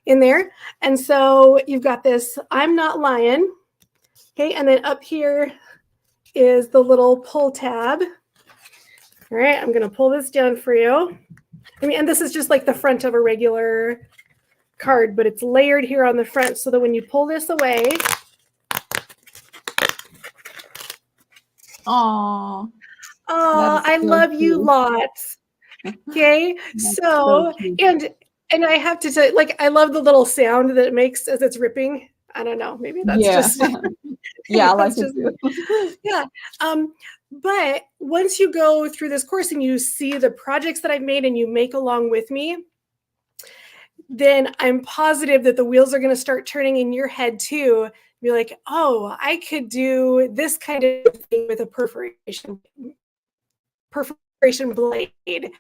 in there. And so you've got this I'm Not Lying. Okay, and then up here is the little pull tab. All right, I'm going to pull this down for you. And this is just like the front of a regular card, but it's layered here on the front so that when you pull this away. Oh, I love you lots. Okay, so and I have to tell you, like, I love the little sound that it makes as it's ripping. I don't know, maybe that's just yeah, I like it too. Yeah. But once you go through this course and you see the projects that I've made and you make along with me, then I'm positive that the wheels are going to start turning in your head too. Be like, oh, I could do this kind of thing with a perforation blade.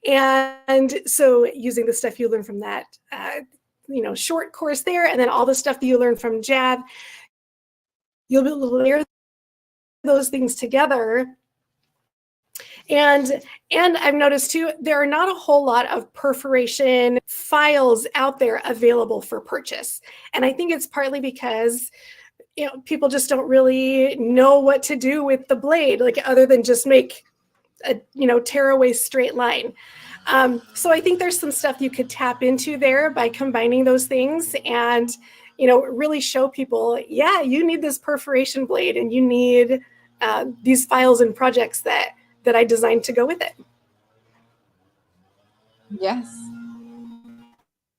And so using the stuff you learn from that, short course there, and then all the stuff that you learn from Jav, you'll be able to layer those things together. And I've noticed too, there are not a whole lot of perforation files out there available for purchase. And I think it's partly because people just don't really know what to do with the blade, like other than just make a tearaway straight line. So I think there's some stuff you could tap into there by combining those things and really show people, yeah, you need this perforation blade and you need these files and projects that I designed to go with it.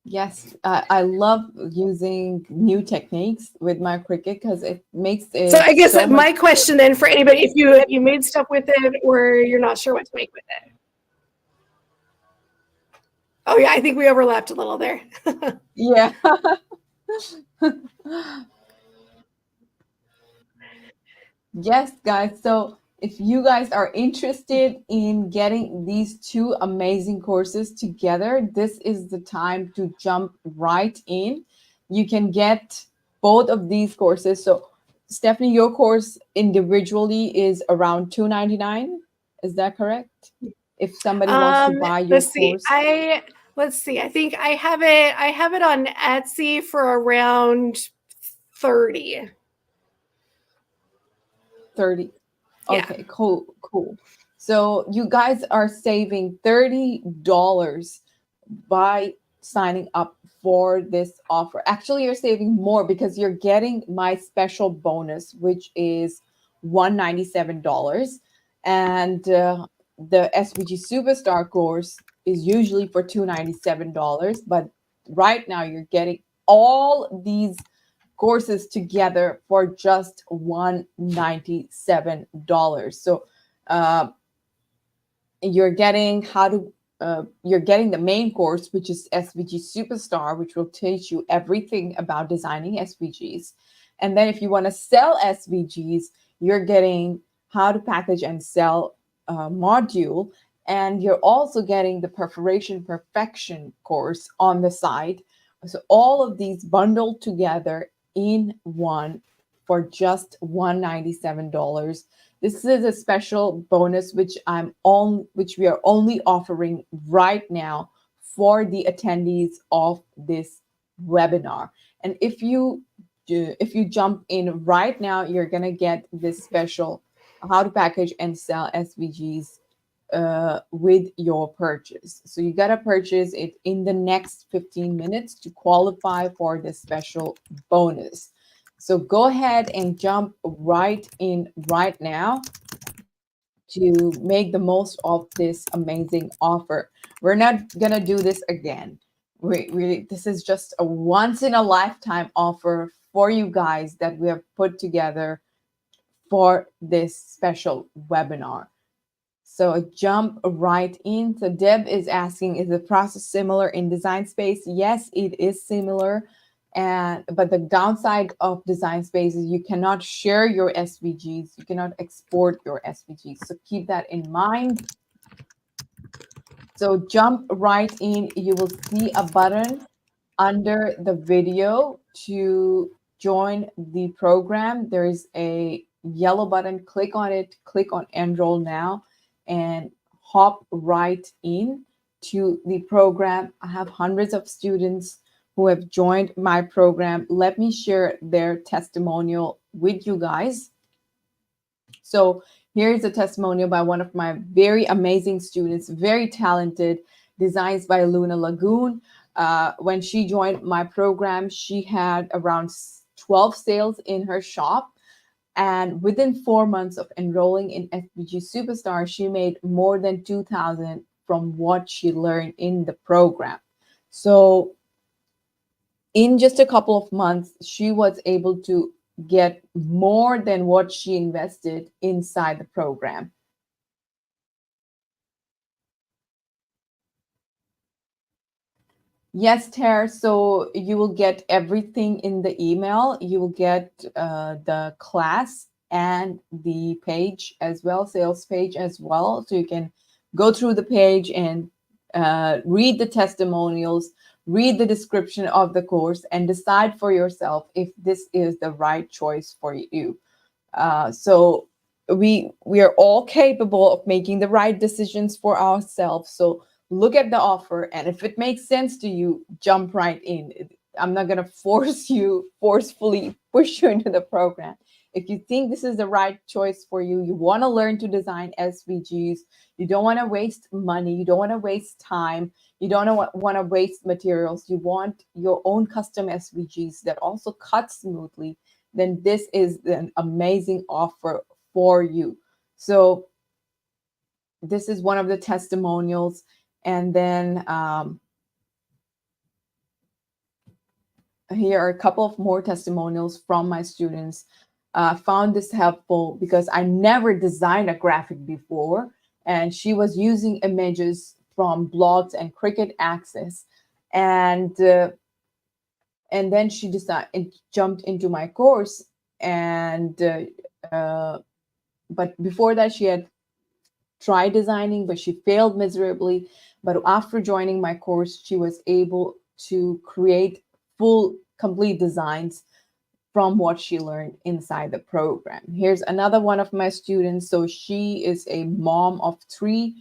Yes, I love using new techniques with my Cricut because it makes it. So I guess my question then for anybody, if you made stuff with it or you're not sure what to make with it. Oh yeah, I think we overlapped a little there. Yeah. Yes, guys. So if you guys are interested in getting these two amazing courses together, this is the time to jump right in. You can get both of these courses. So Stephanie, your course individually is around $2.99. Is that correct? If somebody wants to buy your course. Let's see. I think I have it on Etsy for around 30. 30. Okay, yeah. Cool. So you guys are saving $30 by signing up for this offer. Actually, you're saving more because you're getting my special bonus, which is $197. And the SVG Superstar course is usually for $297. But right now you're getting all these courses together for just $197. So you're getting you're getting the main course, which is SVG Superstar, which will teach you everything about designing SVGs. And then if you want to sell SVGs, you're getting how to package and sell module. And you're also getting the Perforation Perfection course on the side. So all of these bundled together in one for just $197. This is a special bonus which we are only offering right now for the attendees of this webinar. And if you jump in right now, you're gonna get this special how to package and sell SVGs with your purchase. So you got to purchase it in the next 15 minutes to qualify for this special bonus. So go ahead and jump right in right now to make the most of this amazing offer. We're not going to do this again. This is just a once in a lifetime offer for you guys that we have put together for this special webinar. So jump right in. So Deb is asking, is the process similar in design space? Yes, it is similar. But the downside of design space is you cannot share your SVGs. You cannot export your SVGs. So keep that in mind. So jump right in. You will see a button under the video to join the program. There is a yellow button. Click on it. Click on Enroll Now and hop right in to the program. I have hundreds of students who have joined my program. Let me share their testimonial with you guys. So here's a testimonial by one of my very amazing students, very talented, designs by Luna Lagoon. When she joined my program, she had around 12 sales in her shop. And within 4 months of enrolling in SVG Superstar, she made more than 2,000 from what she learned in the program. So in just a couple of months, she was able to get more than what she invested inside the program. Yes, Tara. So you will get everything in the email. You will get the class and the page as well, sales page as well. So you can go through the page and read the testimonials, read the description of the course, and decide for yourself if this is the right choice for you. So we are all capable of making the right decisions for ourselves. So look at the offer, and if it makes sense to you, jump right in. I'm not going to forcefully push you into the program. If you think this is the right choice for you, you want to learn to design SVGs, you don't want to waste money, you don't want to waste time, you don't want to waste materials, you want your own custom SVGs that also cut smoothly, then this is an amazing offer for you. So this is one of the testimonials. And then here are a couple of more testimonials from my students. Found this helpful because I never designed a graphic before, and she was using images from blogs and Cricut Access. And then she jumped into my course. And but before that, she had tried designing, but she failed miserably. But after joining my course, she was able to create full, complete designs from what she learned inside the program. Here's another one of my students. So she is a mom of 3.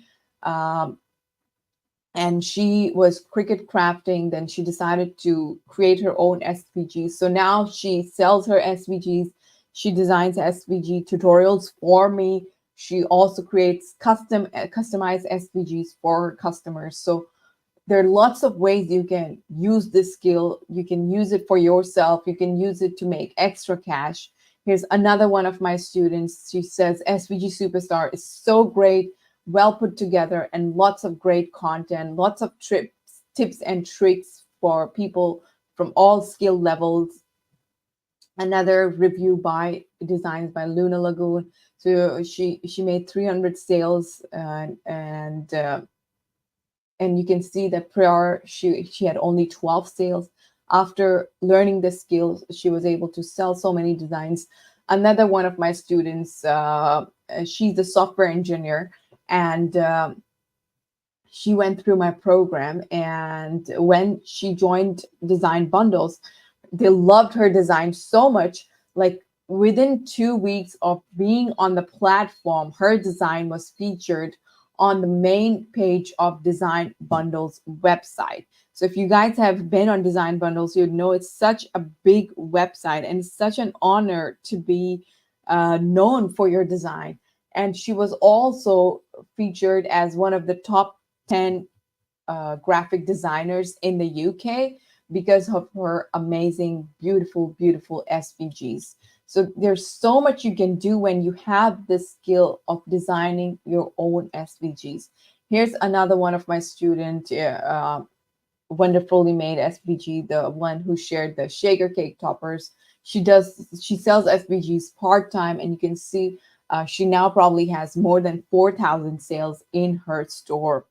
And she was Cricut crafting. Then she decided to create her own SVGs. So now she sells her SVGs. She designs SVG tutorials for me. She also creates customized SVGs for her customers. So there are lots of ways you can use this skill. You can use it for yourself. You can use it to make extra cash. Here's another one of my students. She says SVG Superstar is so great, well put together, and lots of great content, lots of tips and tricks for people from all skill levels. Another review by designs by Luna Lagoon. So she made 300 sales, and you can see that prior she had only 12 sales. After learning the skills, she was able to sell so many designs. Another one of my students, she's a software engineer, and she went through my program, and when she joined Design Bundles, they loved her design so much. Like within 2 weeks of being on the platform, her design was featured on the main page of Design Bundles website. So if you guys have been on Design Bundles, you'd know it's such a big website, and it's such an honor to be known for your design. And she was also featured as one of the top 10 graphic designers in the UK because of her amazing, beautiful, beautiful SVGs. So there's so much you can do when you have the skill of designing your own SVGs. Here's another one of my student, wonderfully made SVG, the one who shared the shaker cake toppers. She sells SVGs part-time, and you can see she now probably has more than 4,000 sales in her store.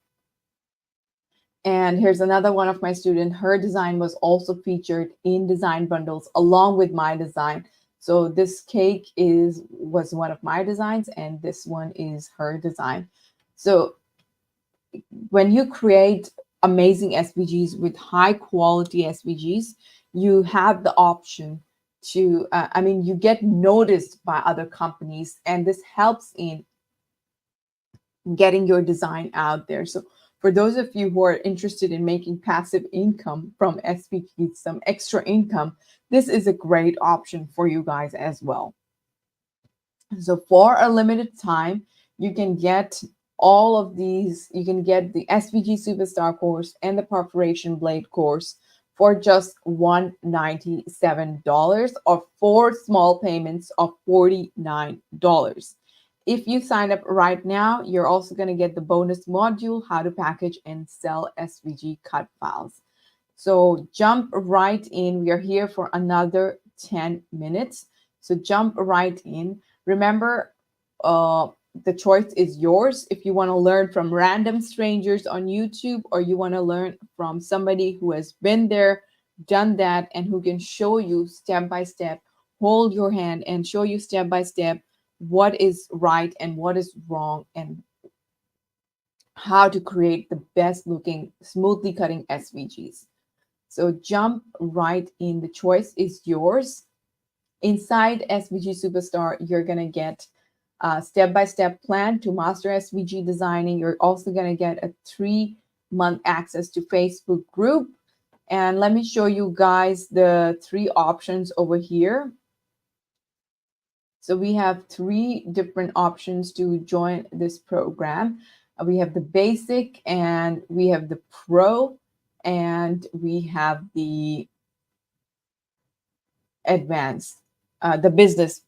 And here's another one of my students. Her design was also featured in Design Bundles along with my design. So this cake was one of my designs, and this one is her design. So when you create amazing SVGs with high quality SVGs, you have the option to, you get noticed by other companies, and this helps in getting your design out there. So for those of you who are interested in making passive income from SVGs, some extra income, this is a great option for you guys as well. So for a limited time, you can get all of these. You can get the SVG Superstar course and the Perforation Blade course for just $197 or 4 small payments of $49. If you sign up right now, you're also going to get the bonus module, how to package and sell SVG cut files. So jump right in. We are here for another 10 minutes. So jump right in. Remember, the choice is yours. If you want to learn from random strangers on YouTube, or you want to learn from somebody who has been there, done that, and who can show you step by step, hold your hand and show you step by step what is right and what is wrong, and how to create the best looking, smoothly cutting SVGs. So jump right in. The choice is yours. Inside SVG Superstar, you're going to get a step-by-step plan to master SVG designing. You're also going to get a 3-month access to Facebook group. And let me show you guys the 3 options over here. So we have 3 different options to join this program. We have the basic, and we have the pro, and we have the advanced, the business.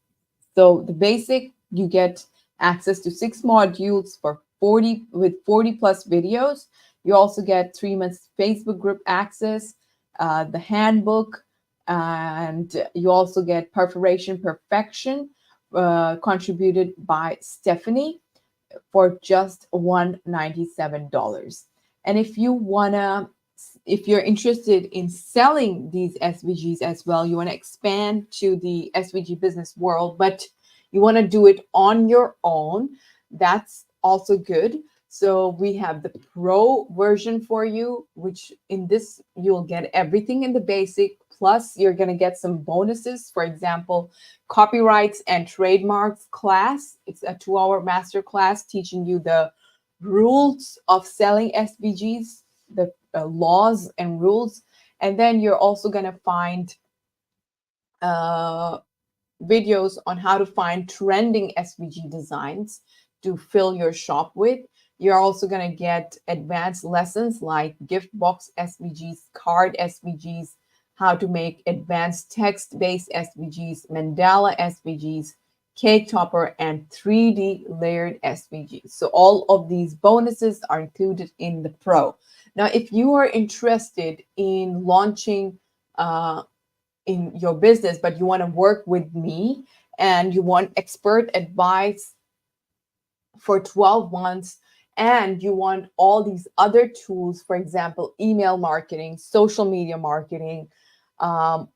So the basic, you get access to 6 modules for 40 plus videos. You also get 3 months Facebook group access, the handbook, and you also get Perforation Perfection, contributed by Stephanie, for just $197. And if you're interested in selling these SVGs as well, you want to expand to the SVG business world, but you want to do it on your own, that's also good. So we have the pro version for you, which in this you'll get everything in the basic, plus you're going to get some bonuses. For example, copyrights and trademarks class. It's a 2-hour master class teaching you the rules of selling SVGs, the laws and rules. And then you're also going to find videos on how to find trending SVG designs to fill your shop with. You're also going to get advanced lessons like gift box SVGs, card SVGs, how to make advanced text-based SVGs, mandala SVGs, cake topper, and 3D layered SVGs. So all of these bonuses are included in the Pro. Now, if you are interested in launching in your business, but you want to work with me and you want expert advice for 12 months, and you want all these other tools, for example, email marketing, social media marketing, and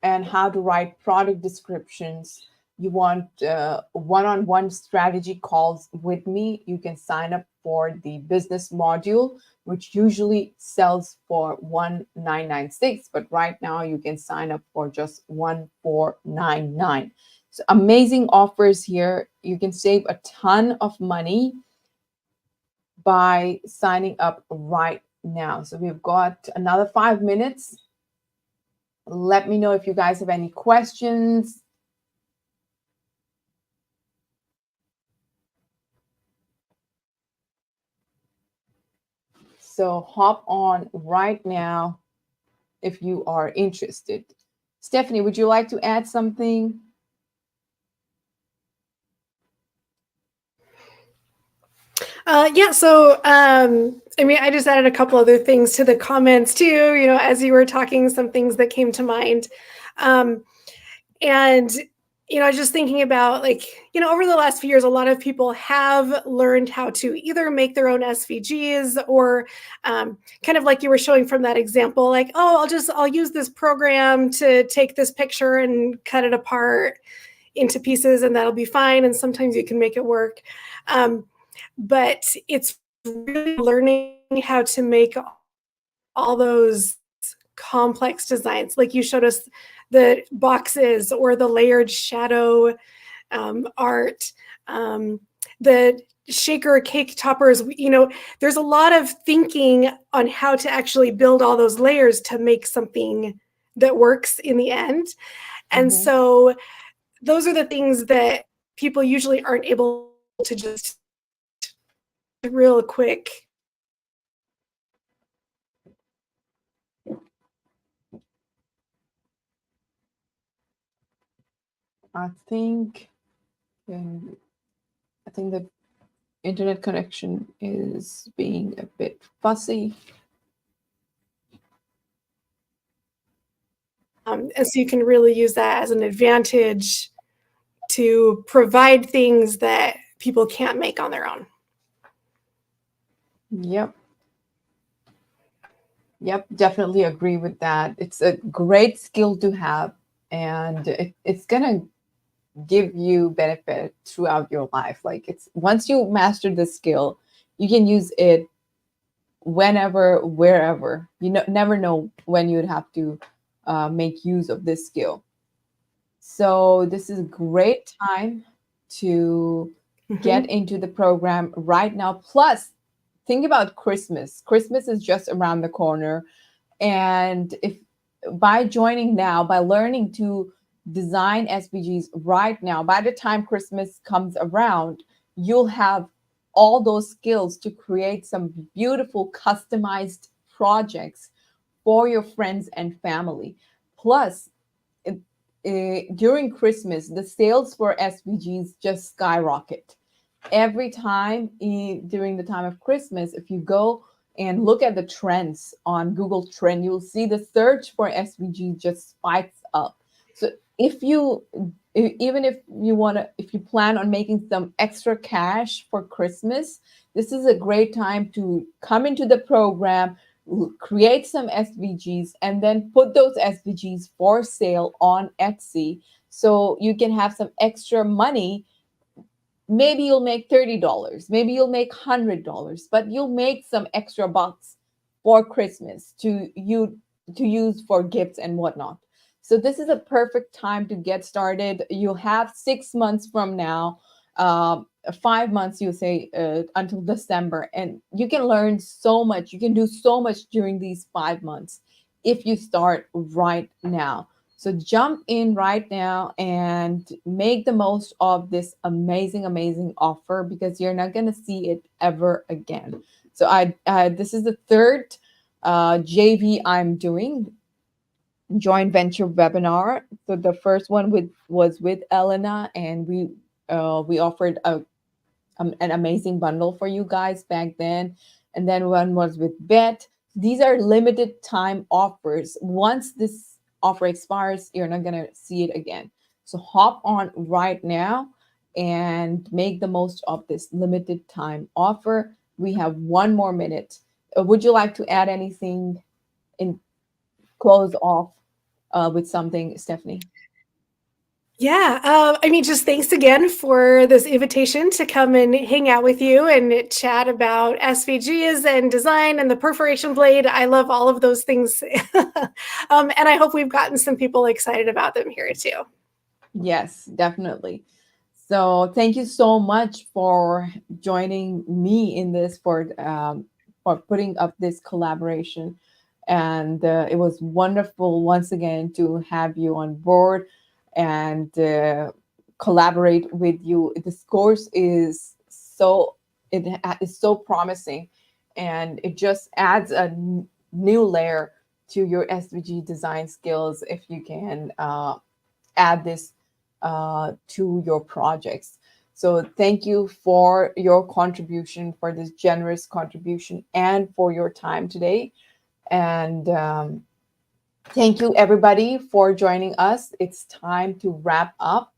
how to write product descriptions, you want one-on-one strategy calls with me, you can sign up for the business module, which usually sells for $1,996, but right now you can sign up for just $1,499. So amazing offers here. You can save a ton of money by signing up right now. So we've got another 5 minutes. Let me know if you guys have any questions. So hop on right now if you are interested. Stephanie, would you like to add something? Yeah, so I mean, I just added a couple other things to the comments too, you know, as you were talking, some things that came to mind. And, you know, just thinking about, like, you know, over the last few years, a lot of people have learned how to either make their own SVGs or kind of like you were showing from that example, like, oh, I'll use this program to take this picture and cut it apart into pieces and that'll be fine. And sometimes you can make it work. But it's really learning how to make all those complex designs. Like you showed us the boxes or the layered shadow art, the shaker cake toppers. You know, there's a lot of thinking on how to actually build all those layers to make something that works in the end. And so those are the things that people usually aren't able to just real quick. I think the internet connection is being a bit fussy. And so you can really use that as an advantage to provide things that people can't make on their own. Yep. Yep, definitely agree with that. It's a great skill to have, and it's gonna give you benefit throughout your life. Like, it's once you master the skill, you can use it whenever, wherever. You never know when you'd have to make use of this skill. So this is a great time to get into the program right now. Plus, think about Christmas. Christmas is just around the corner. And if by joining now, by learning to design SVGs right now, by the time Christmas comes around, you'll have all those skills to create some beautiful customized projects for your friends and family. Plus, during Christmas, the sales for SVGs just skyrocket. Every time during the time of Christmas, if you go and look at the trends on Google Trend, you'll see the search for SVG just spikes up. So if you plan on making some extra cash for Christmas, this is a great time to come into the program, create some SVGs, and then put those SVGs for sale on Etsy so you can have some extra money. Maybe you'll make $30, maybe you'll make $100, but you'll make some extra bucks for Christmas to use for gifts and whatnot. So this is a perfect time to get started. You'll have 6 months from now, 5 months, you say, until December, and you can learn so much. You can do so much during these 5 months if you start right now. So jump in right now and make the most of this amazing, amazing offer, because you're not going to see it ever again. So this is the third JV I'm doing, joint venture webinar. So the first one was with Elena, and we offered an amazing bundle for you guys back then. And then one was with Bet. These are limited time offers. Once this offer expires, you're not going to see it again. So hop on right now and make the most of this limited time offer. We have 1 more minute. Would you like to add anything in close off with something, Stephanie? Yeah, I mean, just thanks again for this invitation to come and hang out with you and chat about SVGs and design and the perforation blade. I love all of those things. And I hope we've gotten some people excited about them here too. Yes, definitely. So thank you so much for joining me in this, for putting up this collaboration. And it was wonderful once again to have you on board and collaborate with you. This course is is so promising, and it just adds a new layer to your SVG design skills if you can add this to your projects. So thank you for your contribution, for this generous contribution, and for your time today. And thank you, everybody, for joining us. It's time to wrap up.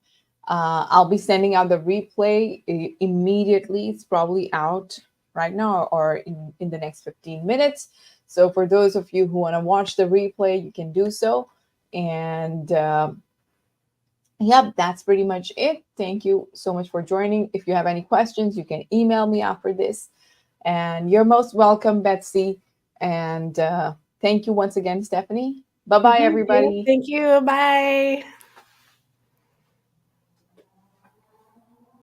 I'll be sending out the replay immediately. It's probably out right now or in the next 15 minutes. So for those of you who want to watch the replay, you can do so. And yep, that's pretty much it. Thank you so much for joining. If you have any questions, you can email me after this. And you're most welcome, Betsy. And thank you once again, Stephanie. Bye-bye, everybody. Thank you. Bye.